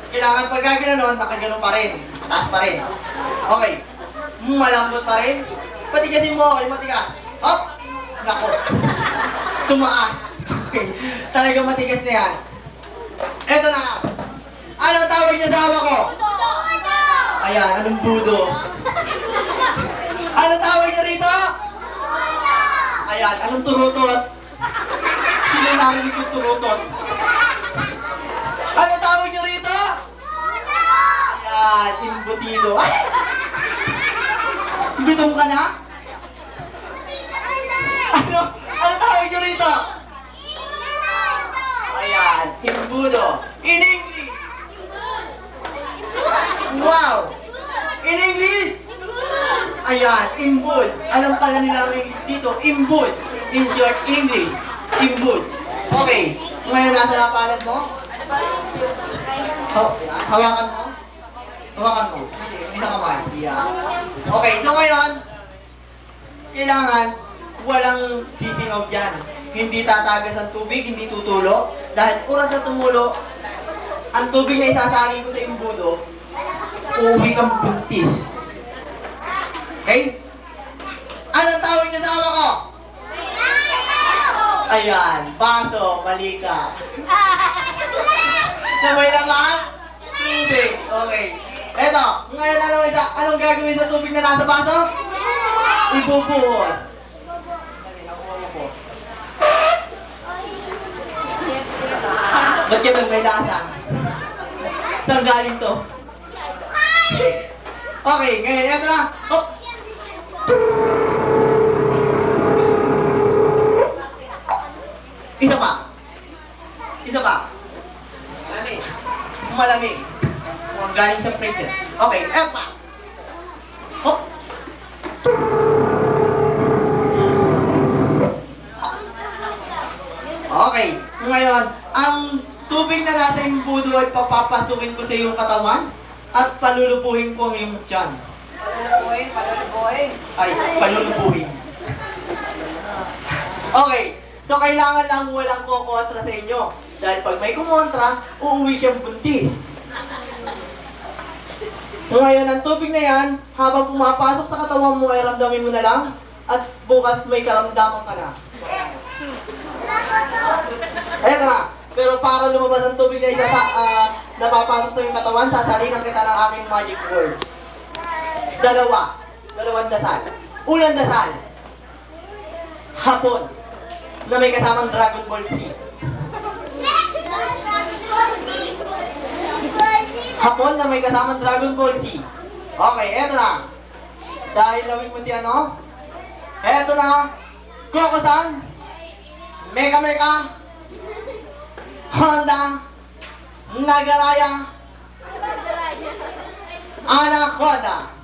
A: Kailangan pag gano'n, nakaganon pa rin. Taas pa rin. Okay. Malambot pa rin. Patigasin mo, yung matigas. Hop! Nako. Tumaas. Okay. Talagang matigas na yan. Eto na nga. Ano tawag niya sa awa ko? Ayan, anong budo? Ano tawag niya rito? Ayan, anong turutot? Sino narinig yung turutot? Ano tawag niyo rito? Ayan, imbutido. Ay! Gutom ka na? Ano tawag niyo rito? Ayan, imbudo. In English. Wow! In English? Ayan, imbud. Alam pala nila ang English dito, imbud. In short, English. Imbud. Okay, ngayon nasa na palad mo? Hawakan mo? Hawakan mo. Isang kamay. Yeah. Okay, so ngayon, kailangan walang titingaw dyan. Hindi tatagas ang tubig, hindi tutulo. Dahil oras na tumulo, ang tubig na isasali ko sa imbudo, uuwi kang buntis. Okay? Anong tawag niya sa awa ko? Ayan, baso, mali ka. Na may laman? Tubig. Okay. Eto, ngayon anong gagawin sa tubig na nasa baso? Ibubuhos. Dali, nakuha ko. Ba't yan may lasa? Saan galing to? Okay, ngayon, eto na. Hop! Isa pa. Isa pa. Malamig. Malamig. Mukhang galing sa freezer. Okay, eto pa. Hop! Okay, ngayon, ang tubig na nasa imbudo ay papapasukin ko sa iyong katawan at palulubuhin ko ang iyong tiyan. Ay, palulubuhin. Okay, so kailangan lang walang kukontra sa inyo. Dahil pag may kumontra, uuwi siyang buntis. So ngayon, ang tubig na yan, habang pumapasok sa katawan mo, ay ramdamin mo na lang, at bukas may karamdaman ka na. Eto na, pero para lumabas ang tubig na napapasok sa iyong katawan, sasalinan kita ng aking magic words. Dalawang dasal. Unang dasal, hapon, na may kasamang Dragon Ball Z. Hapon na may kasamang Dragon Ball Z. Okay, eto na. Dahil lawig mo ano? Eto na. Kokosan. Mega Mega. Honda. Nagaraya. Anaconda.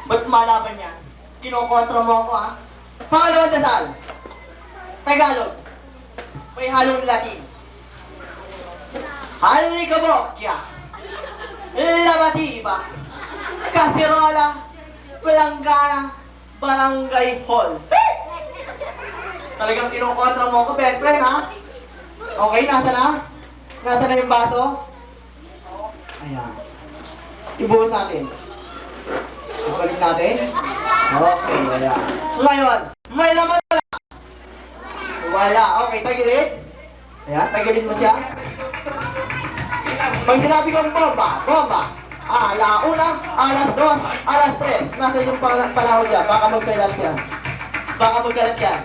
A: Ba't malaban yan? Kinokontra mo ako, ha? Pangalawang dasal. Tagalog. May halong Latin. Halikabokya. Lamatiba. Kasirola. Palanggana. Barangay Hall. Talagang kinokontra mo ako, best friend, ha? Okay, nasa na? Nasa na yung baso? Ayan. Ibuhos natin. Ibalik natin. Okay, ayan. Ngayon, may laman wala. Wala. Okay, tagilid. Ayan, tagilid mo siya. Pag sinabi kong bomba, bomba. Alauna, alas 2, alas 3. Nasa yung panahon dyan. Baka magkalat yan. Baka magkalat yan.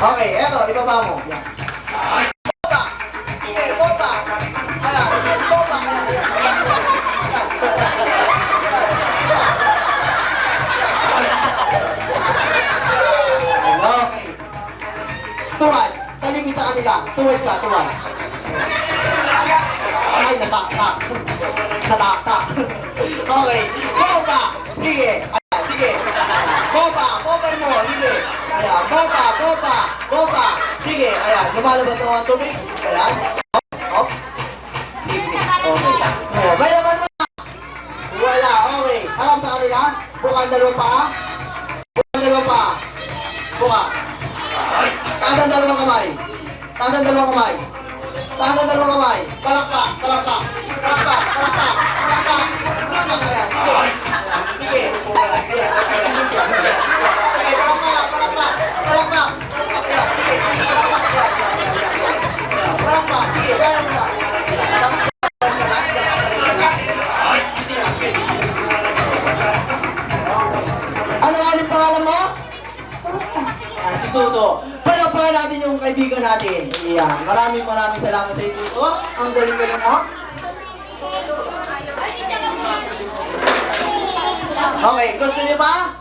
A: Okay, eto, ibaba mo. Yan. Bomba! Sige, bomba! Ayan, bomba! Okay. Tuwad. Talimit sa kanila. Tuwad ka, tuwad. Ay, nataktak. Nataktak. Okay. Bomba! Sige. Ayan, sige. Bomba! Bomba mo! Sige. Ayan. Bomba! Bomba! Bomba! Sige. Ayan. Lumalabas na ang tubig. Ayan. Hop. Sige. Okay. Oh, may laman na. Wala. Okay. Harap sa kanila. Bukan dalawa pa. Bukan dalawa pa. Buka. Taas ang dalawang kamay. Taas ang dalawang kamay. Taas ang dalawang kamay. Palakpak. Palakpak. Palakpak. Palakpak. Palakpak. Palakpak. Ayan. Sige. Sige. Sige. Palakpak. Palakpak. Palakpak. Palakpak. Ayan. Sige. Palakpak. Palakpak. Sige. Kaya mo na. Ano nga ulit pangalan mo? Si Tuto. Palapahan natin yung kaibigan natin. Iyan. Maraming salamat sa Tuto. Ang galing-galing mo. Okay, gusto niyo pa?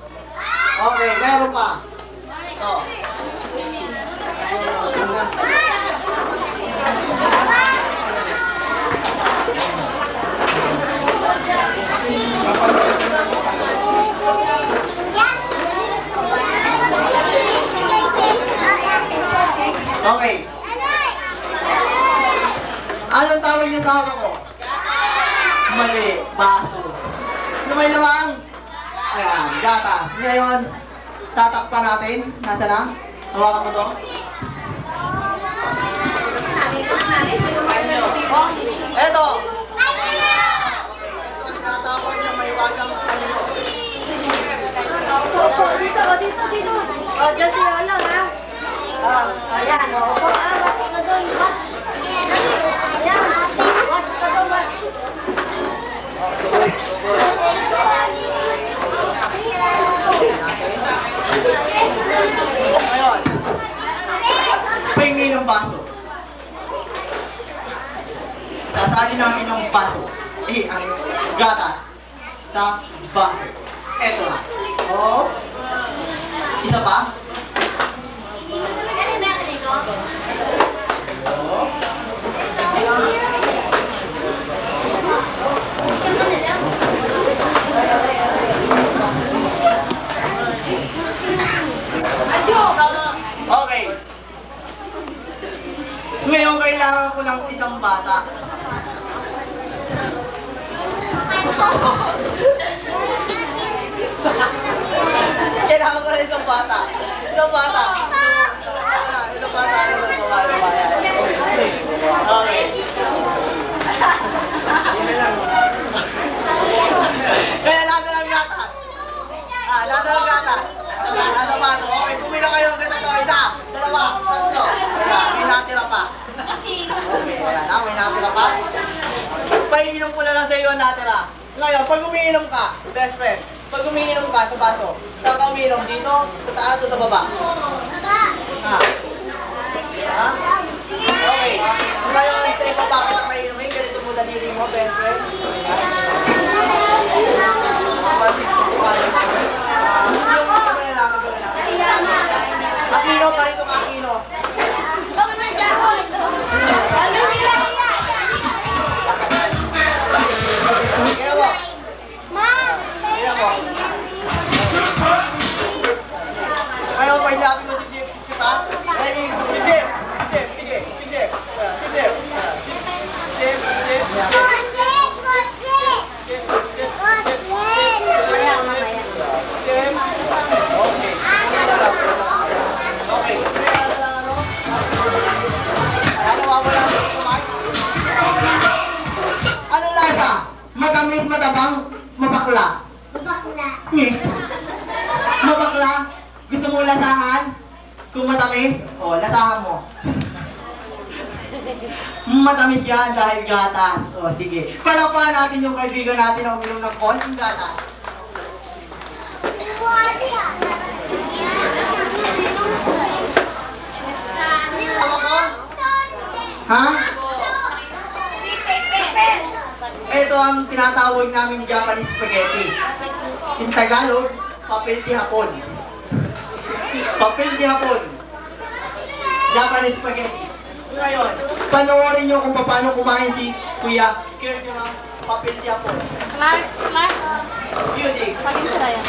A: Okay, meron pa. Ito. Okay. Anong tawag niyo sa hawak ko? Mali. Baso. Ano may lamang? Ayan, gata. Ngayon, tatakpan natin. Nasa na? Hawakan mo to. Eto. Ito ang tinatawag na may wagang kanyo.
C: Dito. Diyan si Lola, ha? Ayan, opo. Watch ka doon, watch. Ayan, watch ka doon, watch.
A: Ngayon, pingin ng baso. Sasali namin yung baso. Ang gatas sa baso. Eto na. Oh. Isa pa. Okay. Ngayon kailangan ko ng isang bata. Kailangan ko ng isang bata. Isang bata. Isang bata. Okay. Kaya nasa lang gatas. Nasa lang gatas. Nasa bato. Okay, pumila kayo ng ganito. Isa, dalawa, tatlo. Ayan, may natira pa. Okay, ayan, may natira pa. Paiinom ko na lang sa iyo ang natira. Ngayon, pag umiinom ka, best friend, pag umiinom ka sa baso, saan ka umiinom? Dito, sa taas o sa baba? Ha? Ha? Okay. Ngayon, sa ipapakita kayo, may ganito mo daliri mo, Matamis yan dahil gatas. O, sige. Palakpakan natin yung kaibigan natin na uminom ng konting gatas. Tama ko? Ha? Ito ang tinatawag namin Japanese spaghetti. In Tagalog, papel di hapon. Papel di hapon. Japanese spaghetti. Ngayon, panoorin nyo kung paano kumain si Kuya Kirby ng papel di hapon.
B: Mark,
A: Music.
B: pagin sila yan.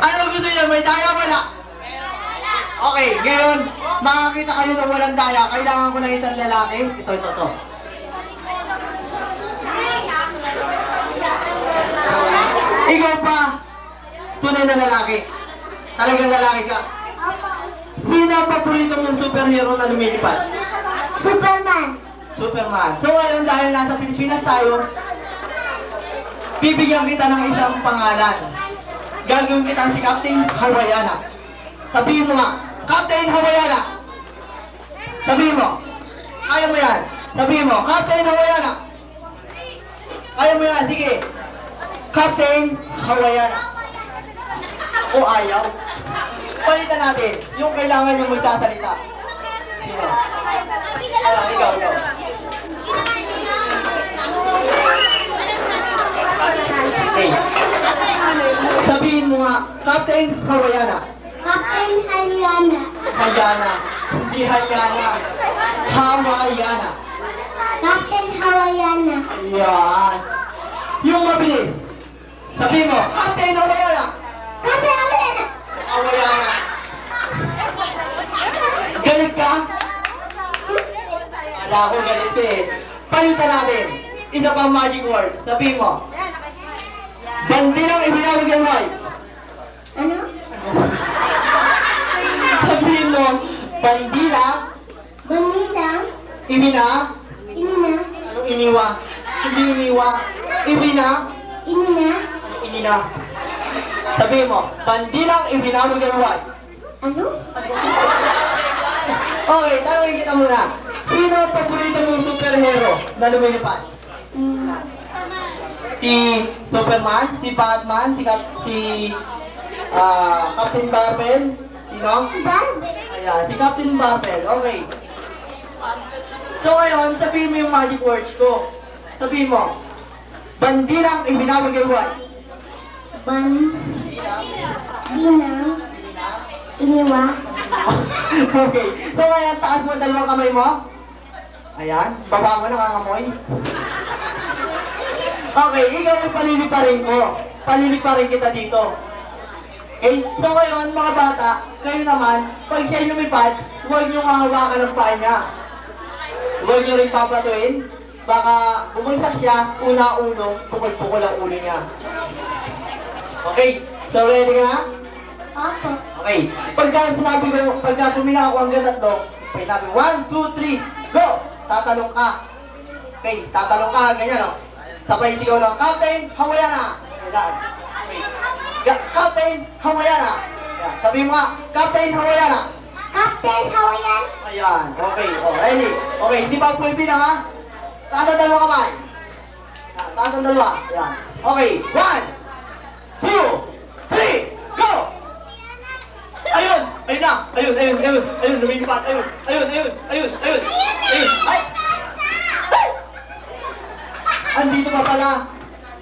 A: Ano gusto niyo? May daya wala? Okay, ngayon, makakita kayo na walang daya. Kailangan ko ng isang lalaki. Ito. Ikaw pa, tunay na lalaki. Talagang lalaki ka. Sino ang paborito mong superhero na lumilipad?
C: Superman.
A: Superman. So ngayon dahil nasa Pilipinas tayo, bibigyan kita ng isang pangalan. Gagawin kita si Captain Hawaiiana. Sabihin mo nga, Captain Hawaiiana. Sabihin mo. Kaya mo yan. Sabihin mo, Captain Hawaiiana. Kaya mo yan, sige. Captain Hawaiian. O ayaw. Palitan natin. Yung kailangan yung magsasalita. Sino? Ikaw. Okay. Sabihin mo nga, Captain Hawaiiana.
B: Captain Haliana.
A: Hayana. Hindi Hayana. Hawaiiana.
B: Captain Hawaiiana.
A: Yan. Yung mabilis. Sabihin mo, Captain Hawaiiana.
B: Captain Hawaiiana.
A: Hawaiiana. Galit ka? Ala ko galit ka eh. Palitan natin. Isa pang magic word. Sabihin mo. Bandilang ibinawag ng white.
B: Ano?
A: Sabihin mo, bandila,
B: Banila.
A: ibina,
B: Inina.
A: anong iniwa? Hindi iniwa. Ibina,
B: Inina.
A: inina. Sabihin mo, bandilang ibinawag ng white.
B: Ano?
A: Okay, tanongin kita muna. Sino ang paborito mong superhero na lumilipad? Si Superman, si Batman, Captain Marvel, sino?
B: Barbie.
A: Ayan, si Captain Marvel, okay. So ngayon, sabihin mo yung magic words ko. Sabihin mo, bandilang ibinawag ng white.
B: Dinang. Iniwa.
A: Okay. So ngayon, taas mo dalawang kamay mo. Ayan. Baba mo, nakangamoy. Okay, ikaw yung paliliparin ko. Paliliparin kita dito. Okay? So ngayon, mga bata, kayo naman, pag siya lumipad, huwag niyong hahawakan ng paa niya. Huwag niyo rin papatuin. Baka bumagsak siya, una-uno, pukul-pukul ang ulo niya. Okay? So ready ka na?
B: Opo.
A: Okay. Pagka tumila ako hanggang tatlo, okay, sabi, 1, 2, 3, go! Tatalong ka. Okay, tatalong ka, ganyan, no? Sabay ikaw lang, Captain Hawaiiana! Ganyan. Okay. Captain Hawaiiana! Ayan. Sabi mo nga, Captain Hawaiiana!
B: Captain Hawaiian.
A: Ayan, okay. Oh, ready? Okay, hindi pa po ibilang, ha? Taas ang dalawa kamay. Ayan, taas ang dalawa. Ayan. Okay, 1, 2, 3, go! Ayun! Ayun na! Ayun! Lumilipad! Ayun! Ay! Andito pa pala.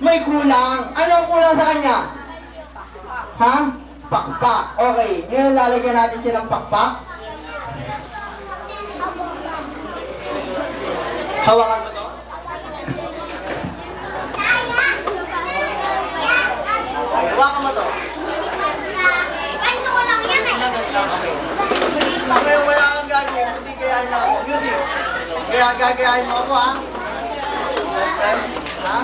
A: May kulang. Ano ang kulang sa kanya? Ha? Pakpak. Okay. Ngayon lalagyan natin siya ng pakpak. Hawakan mo to. Okay, hawakan mo to. Okay, wala kang gagawin. Music, gayahin ako. Music. Gagayahin mo ako, ha? Okay? Ha?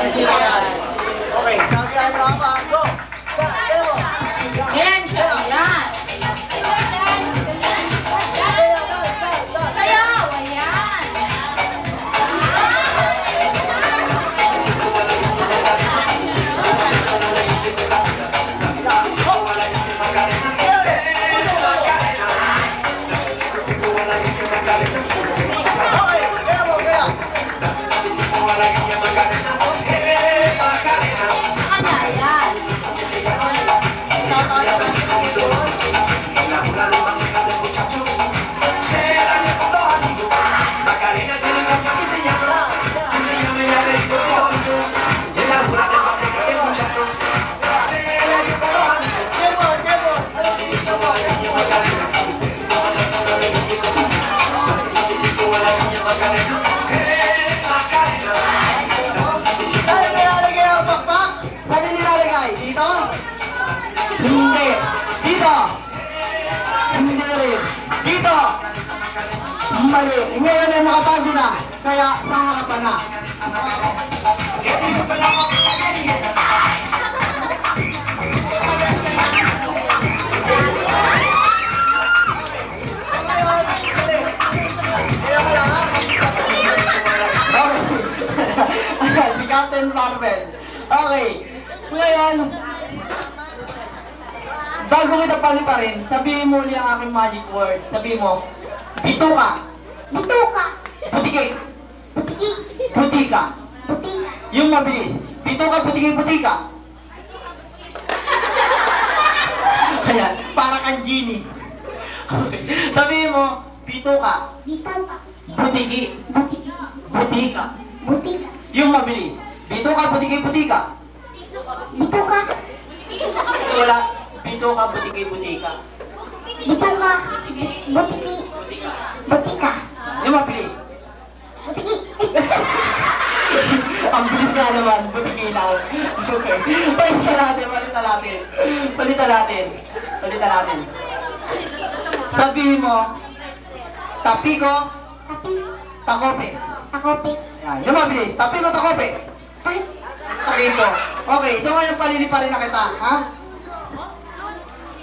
A: Hindi gayahin. Okay, gagayahin mo ako, ha? Go! Gaya mo!
C: Ayan siya, ayan. Sayaw, ayan. Sa kanya, ayan.
A: Saan nilalagay ang pakpak? Saan nilalagay? Dito? Hindi. Dito? Hindi rin. Dito? Mali. Ngayon ay makabago na. Kaya sanga pa na. Okay. Si Captain Marvel. Okay. Ngayon, bago kita paliparin, sabihin mo ulit ang aking magic words. Sabihin mo, bituka,
B: Bituka.
A: putikik,
B: Butiki.
A: putika.
B: Butik.
A: Yung mabilis, Bituka, butiki-butika. Ayan, para kang genie. Okay. Sabihin mo, bituka,
B: Bituka.
A: butiki,
B: Butiki.
A: butika.
B: Butika.
A: Yung mabilis. Bituka, butiki-butika.
B: Bituka.
A: Wala. Bituka, butiki-butika.
B: Bituka. Butiki. Butika.
A: Yung mabilis.
B: Butiki.
A: Ang bilis nga naman, butiki na. Okay. Palitan natin. Sabihin mo, tapiko,
B: Tapi.
A: takope.
B: Takopi.
A: Yan, yung mabilis. Tapiko, takope.
B: Tak.
A: Takiko. Okay, ito ngayon paliliparin na kita, ha?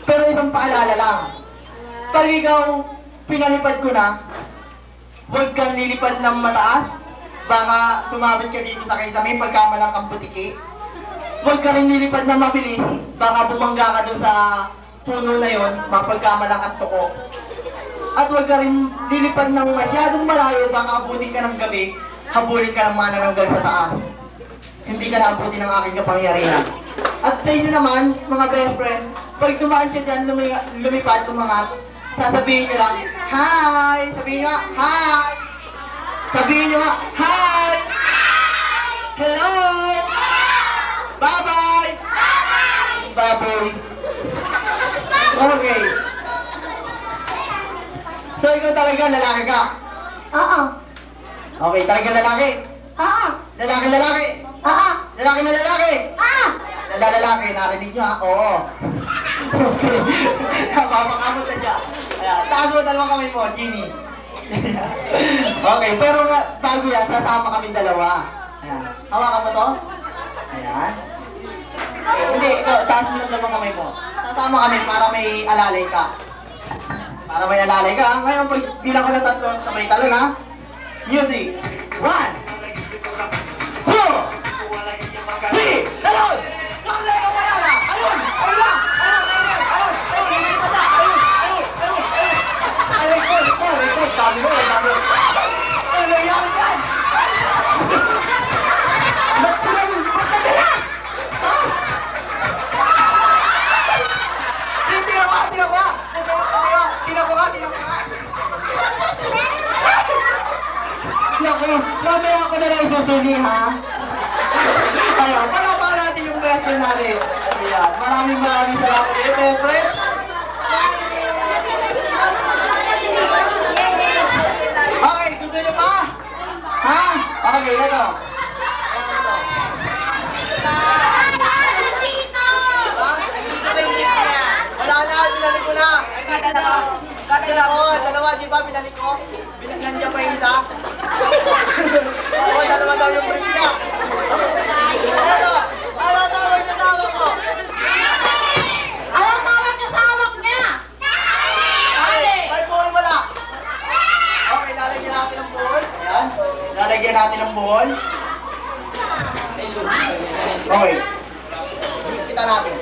A: Pero ibang paalala lang. Pag ikaw pinalipad ko na, huwag kang lilipad ng mataas. Baka tumabit ka dito sa kisame pagkamalang kang butiki. Huwag ka rin lilipad ng mabilis. Baka bumangga ka doon sa puno na yon, mapagkamalang kang tuko. At huwag ka rin lilipad ng masyadong malayo, baka abutin ka ng gabi, habulin ka ng manananggal sa taas. Hindi ka naabutin ng aking kapangyarihan. At sa inyo naman, mga best friend, pag dumaan siya dyan, lumipad, umangat, sasabihin niyo lang, hi! Sabihin niyo nga, hi! Sabihin niyo nga, hi! Hello! Bye-bye! Bye-bye! Okay. So, ikaw talaga, lalaki ka?
B: Oo.
A: Okay, talaga lalaki?
B: Oo.
A: Lalaki!
B: Oo.
A: Lalaki na lalaki!
B: Oo.
A: Lalaki, narinig niyo ha? Oo. Okay. Napapakamot na siya. Ayan, tago dalawang kamay mo, Genie. Okay, pero nga, bago yan, sasama kami dalawa. Ayan. Hawakan mo to. Ayan. Hindi, taas mo lang dalawang kamay mo. Sasama kami para may alalay ka. Para may alalay ka. Ngayon, pag bilang ko na tatlo, sabay talon ha. Music. 1, 2, 3, talon! Talon ang malala! Ayun! Ayun lang! Ayun! Lilipat na! Ayun! Record! Dami mo! Ano nangyari dyan? Ba't nagdala? Ha? Naku, mamaya ako na lang isusuli, ha? Ayun, palapaan natin yung best friend natin. Ayan, maraming salamat ulit, best friend. Okay, gusto niyo pa? Ha? Okay, ito. Wala na, binalik ko na. Dalawa, di ba binalik ko? Nandiyan pa yung isa. Oo, dalawa daw yung break niya. Ano tawag na tawag ko?
C: Anong tawag niyo sa hawak niya?
A: May ball wala. Okay, lalagyan natin ng ball. Ayan. Lalagyan natin ng ball. Okay. Kita natin.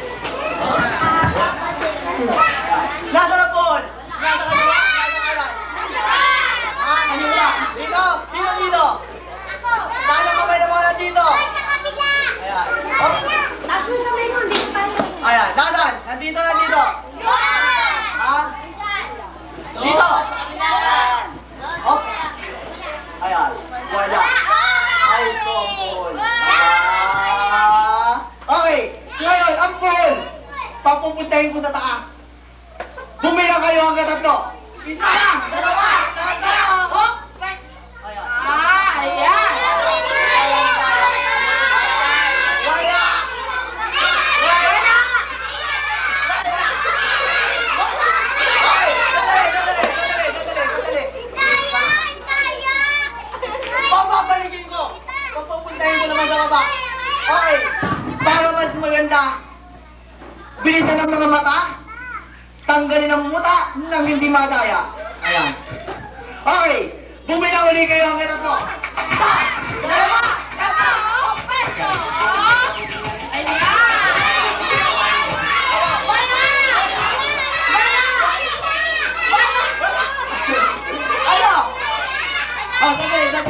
A: Nasa na ball? Nasa ka na? Nasa ka na? Ano ba? Dito! Dito! Paano kamay na mga nandito? Ayan. Oh.
C: Taas mo yung kamay mo, dito tayo.
A: Ayan. Dadan! Nandito! Ha? Dito! Oh. Ayan. Wala. Ay, ito ang ball. Okay. Ngayon, ang ball. Papupuntahin ko sa taas. Bumila kayo hanggang tatlo. Isa! Dalawa! Tatlo! Ayan.
C: Ayan.
A: Wala! Okay, dali. Papapalikin ko. Papupuntahin ko naman sa baba. Okay. Para mas maganda, bilisan ng mga mata, tanggalin ang muta nang hindi madaya. Ayan. Okay. Bumila uli kayo hanggang tatlo. Isa! Dalawa! Tatlo! Ano? Oh, sandali lang.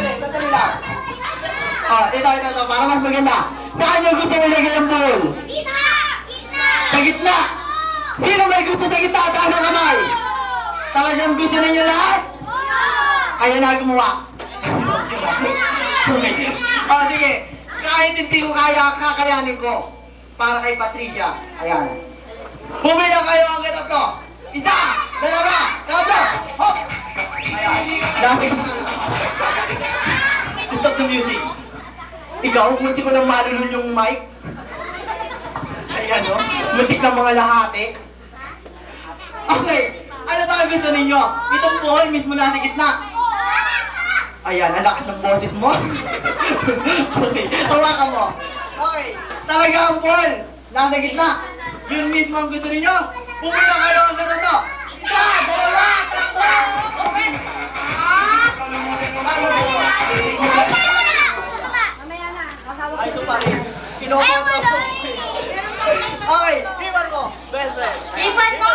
A: Oh, ito, para Para mas maganda. Saan yung gusto mo ilagay ang ball?
B: Gitna! Gitna!
A: Sa gitna! Sino may gusto sa gitna? Taas ang kamay! Talagang gusto ninyo lahat? Kaya na gumawa. O, sige. Kahit hindi ko kaya, kakayanin ko. Para kay Patricia. Ayan. Bumila kayo ang tatlo. Isa, dalawa, tatlo. Hop! Ayan. Dami ko na. Stop the music. Ikaw, munti ko lang malulun yung mic. Ayan, no? Muntik ng mga lahati. Okay. Ano ba ang gusto ninyo? Itong ball mismo nasa gitna. Ayan, ang lakas ng boses mo. Okay, hawakan mo. Okay, talaga ang ball. Nasa gitna. Yun mismo ang gusto ninyo. Pumila kayo ang ganito. Isa, dalawa, tatlo.
C: Mamaya na. Masawa
A: Ay, ito pa rin. Kinokontra ko. Okay, himan mo. Best friend.
B: Ipan mo!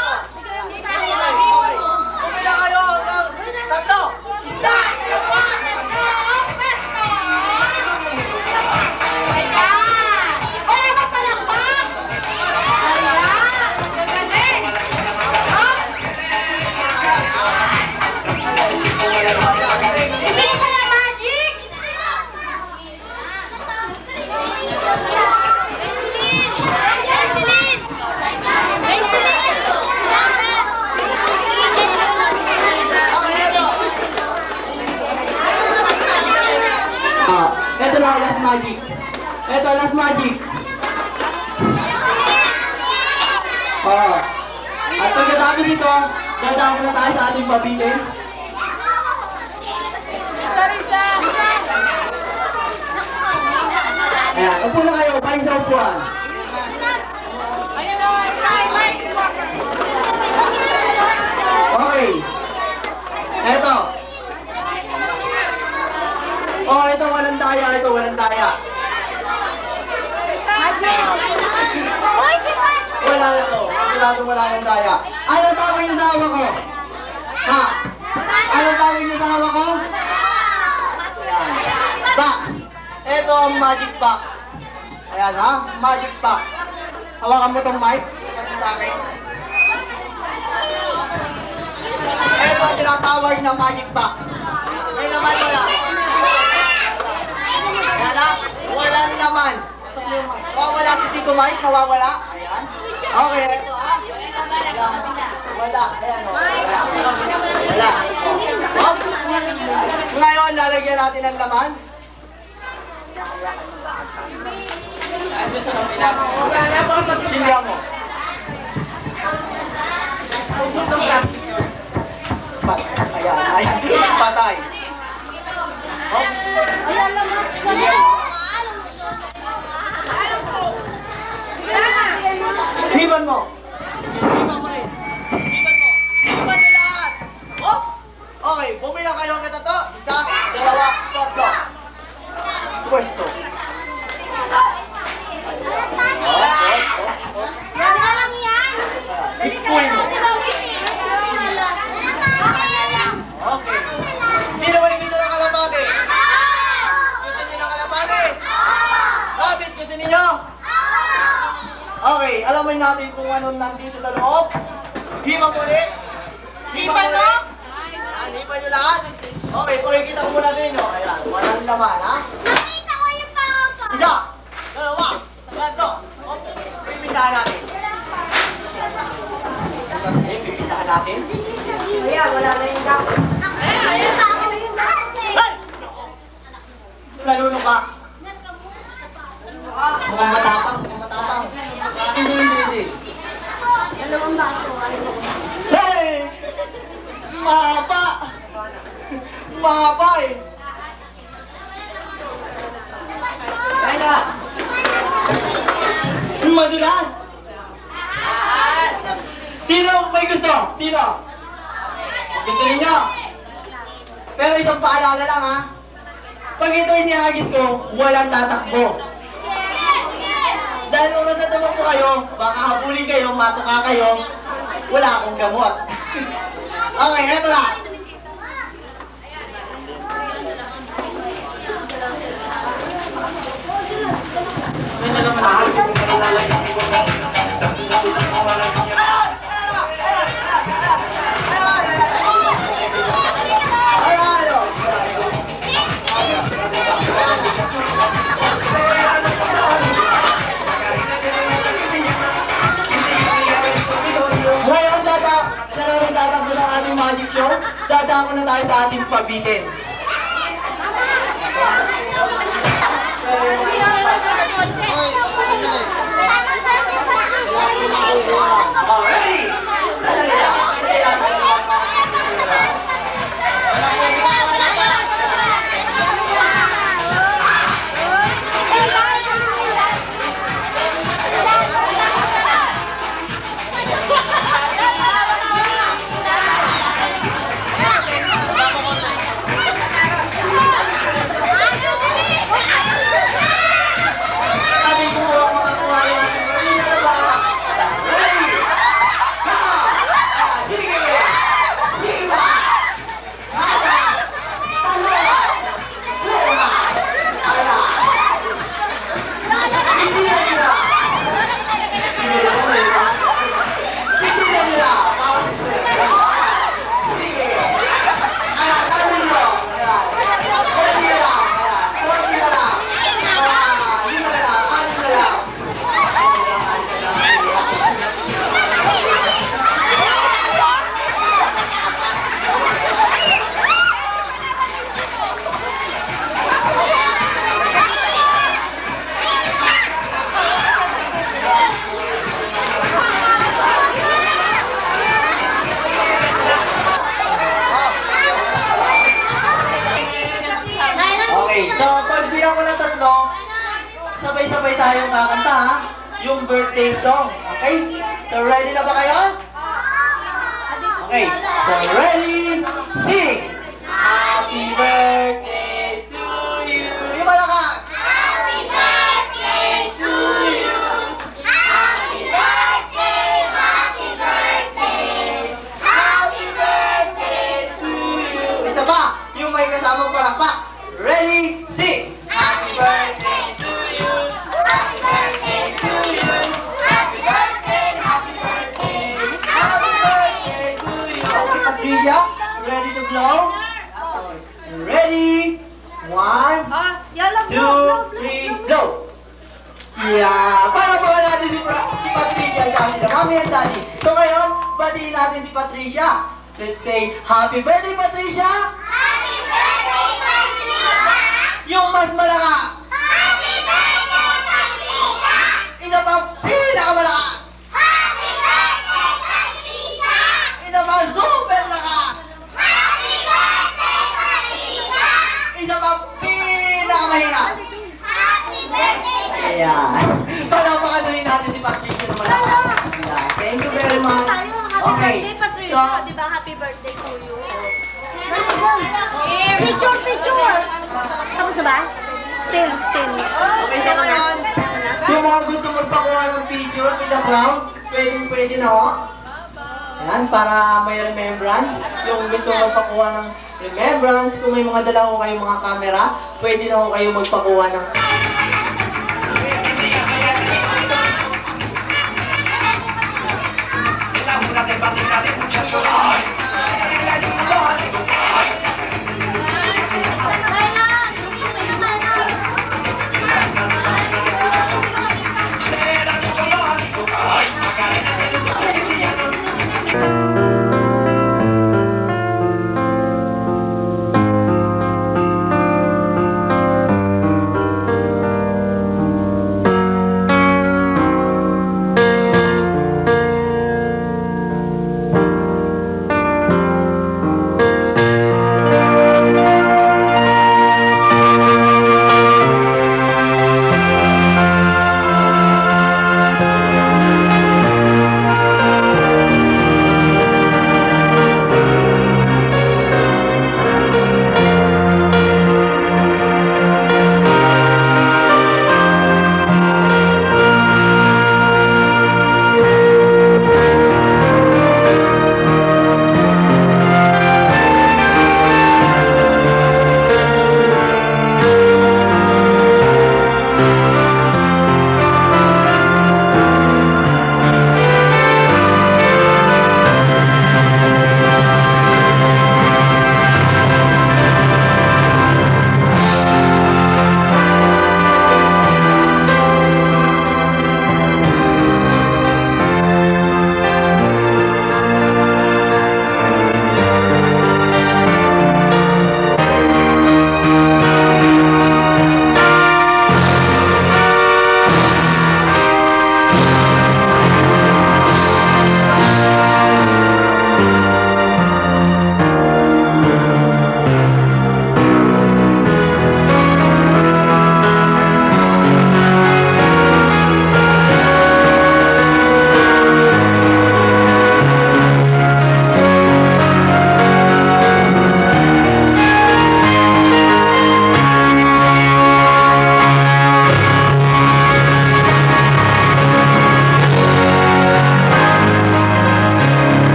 A: Pumila kayo ng tatlo. Isa, dalawa, tatlo.
B: Wala ka palakpak! Ayan! Gagaling! Bibili ka na magic!
A: Ito na, last magic. Ito, last magic. At pagkatapos nito, dadaan na tayo sa ating pabitin. Ayan, upo na kayo, paling sa upuan. Okay. Eto. Oh, ito walang daya, ito walang daya.
B: Uy, si Pat!
A: Wala na to. Siguradong wala ng daya. Ano tawag niyo sa hawak ko? Ha? Ano tawag niyo sa hawak ko? Back. Ito ang magic pack. Ayan ha, magic pack. Hawakan mo tong mic. Ito sa akin. Ito ang tinatawag na magic pack. May naman wala. Ayan ha, walang laman. Mawawala si Tito Mike, mawawala. Ayan. Okay, ito ha. Wala. Ayan o. Wala. Oh. Ngayon, lalagyan natin ng laman. Silya mo. Ayan. Ayan. Patay. Oh.
C: Ayan lang, Max.
A: Silya mo. Hiban mo. Hiban mo rin. Hiban mo. Hiban nyo lahat. Oh. Okay, bumila kayo ang katato. Isa, dalawa, tatlo. Pwesto.
B: Yan na lang yan!
A: Ikuin mo. Okay. Sino ba nandito ng kalapate? Gusto niyo ng kalapate? Rabbit, gusto niyo? Okay, alamin natin kung ano nandito sa loob. Himan mo ulit.
B: Himan mo?
A: Ayan, himan nyo lahat. Okay, pakikita ko muna din, no? Ayan, walang laman, ha?
B: Nakita ko yung pangako!
A: Isa, dalawa, tatlo. Okay, pipindahan natin. Okay, pipindahan natin.
C: Ayan, wala na yung gap.
B: Ayun pa ako yung base!
A: Hey! Naluno ka. Mukhang matapang, mukhang matapang. Hindi.
C: Dalawang baso.
A: Hey! Mahaba! Mahaba eh! Madulas! Sino may gusto? Sino? Gusto ninyo? Pero itong paalala lang ha. Pag ito inihagit ko, walang tatakbo. Dahil kung natatakbo ko kayo, baka habulin kayo, matuka kayo, wala akong gamot. Okay, eto na. Ngayon, tatakbo ng ating magic show. Dadako na tayo sa ating pabitin. Oh, ready? Dali lang. Ating kumuha makakuha yung ating marina na ba? Ready? Ha! Sige! Sige! Hada! Talo! Lema! Ala! Hindi na nila! Hindi na nila! Hindi na nila! Sige! Ayan, talo nyo! Ayan! Konti na lang! Ayan! Konti na lang! Lima na lang! Anim na lang! Okay, so pag bilang ko ng tatlo, sabay-sabay tayong kakanta ha? Yung birthday song. Okay? So ready na ba kayo? Okay, so ready, sing! Happy birthday to you! Yung malakas!
B: Happy birthday to you. Happy birthday, happy birthday.
A: Happy birthday to you! Ito ba? Yung may kasamang palakpak. Ready, sing!
B: Happy birthday to you. Happy birthday to you. Happy birthday, happy birthday.
A: Happy birthday to you! Okay, Patricia, ready to blow? Ready? 1,
C: Yala,
A: 2, 3, blow! Yeah! Para pa natin si Patricia at si Mami and Daddy. So ngayon, batiin natin si Patricia. Let's say, Happy birthday, Patricia!
B: Happy birthday, Patricia.
A: Yung mas malakas!
B: Happy birthday, Patricia.
A: Ina pang pinakamalakas!
B: Happy birthday, Patricia.
A: Ina pang super lakas!
B: Happy birthday, Patricia.
A: Ina pang pinakamahina!
B: Happy birthday,
A: Ayan. Palapakaluhin natin si Patricia na malakas. Ayan. Thank you very much. Okay. So,
C: Di ba happy birthday to you? Picture, picture! Tapos na ba? Still.
A: okay so ngayon, yung mga gusto magpakuha ng picture with the clown, pwede na ho. Ayan, para may remembrance. Yung gusto magpakuha ng remembrance, kung may mga dala ko kayong mga camera, pwede na ho kayo magpakuha ng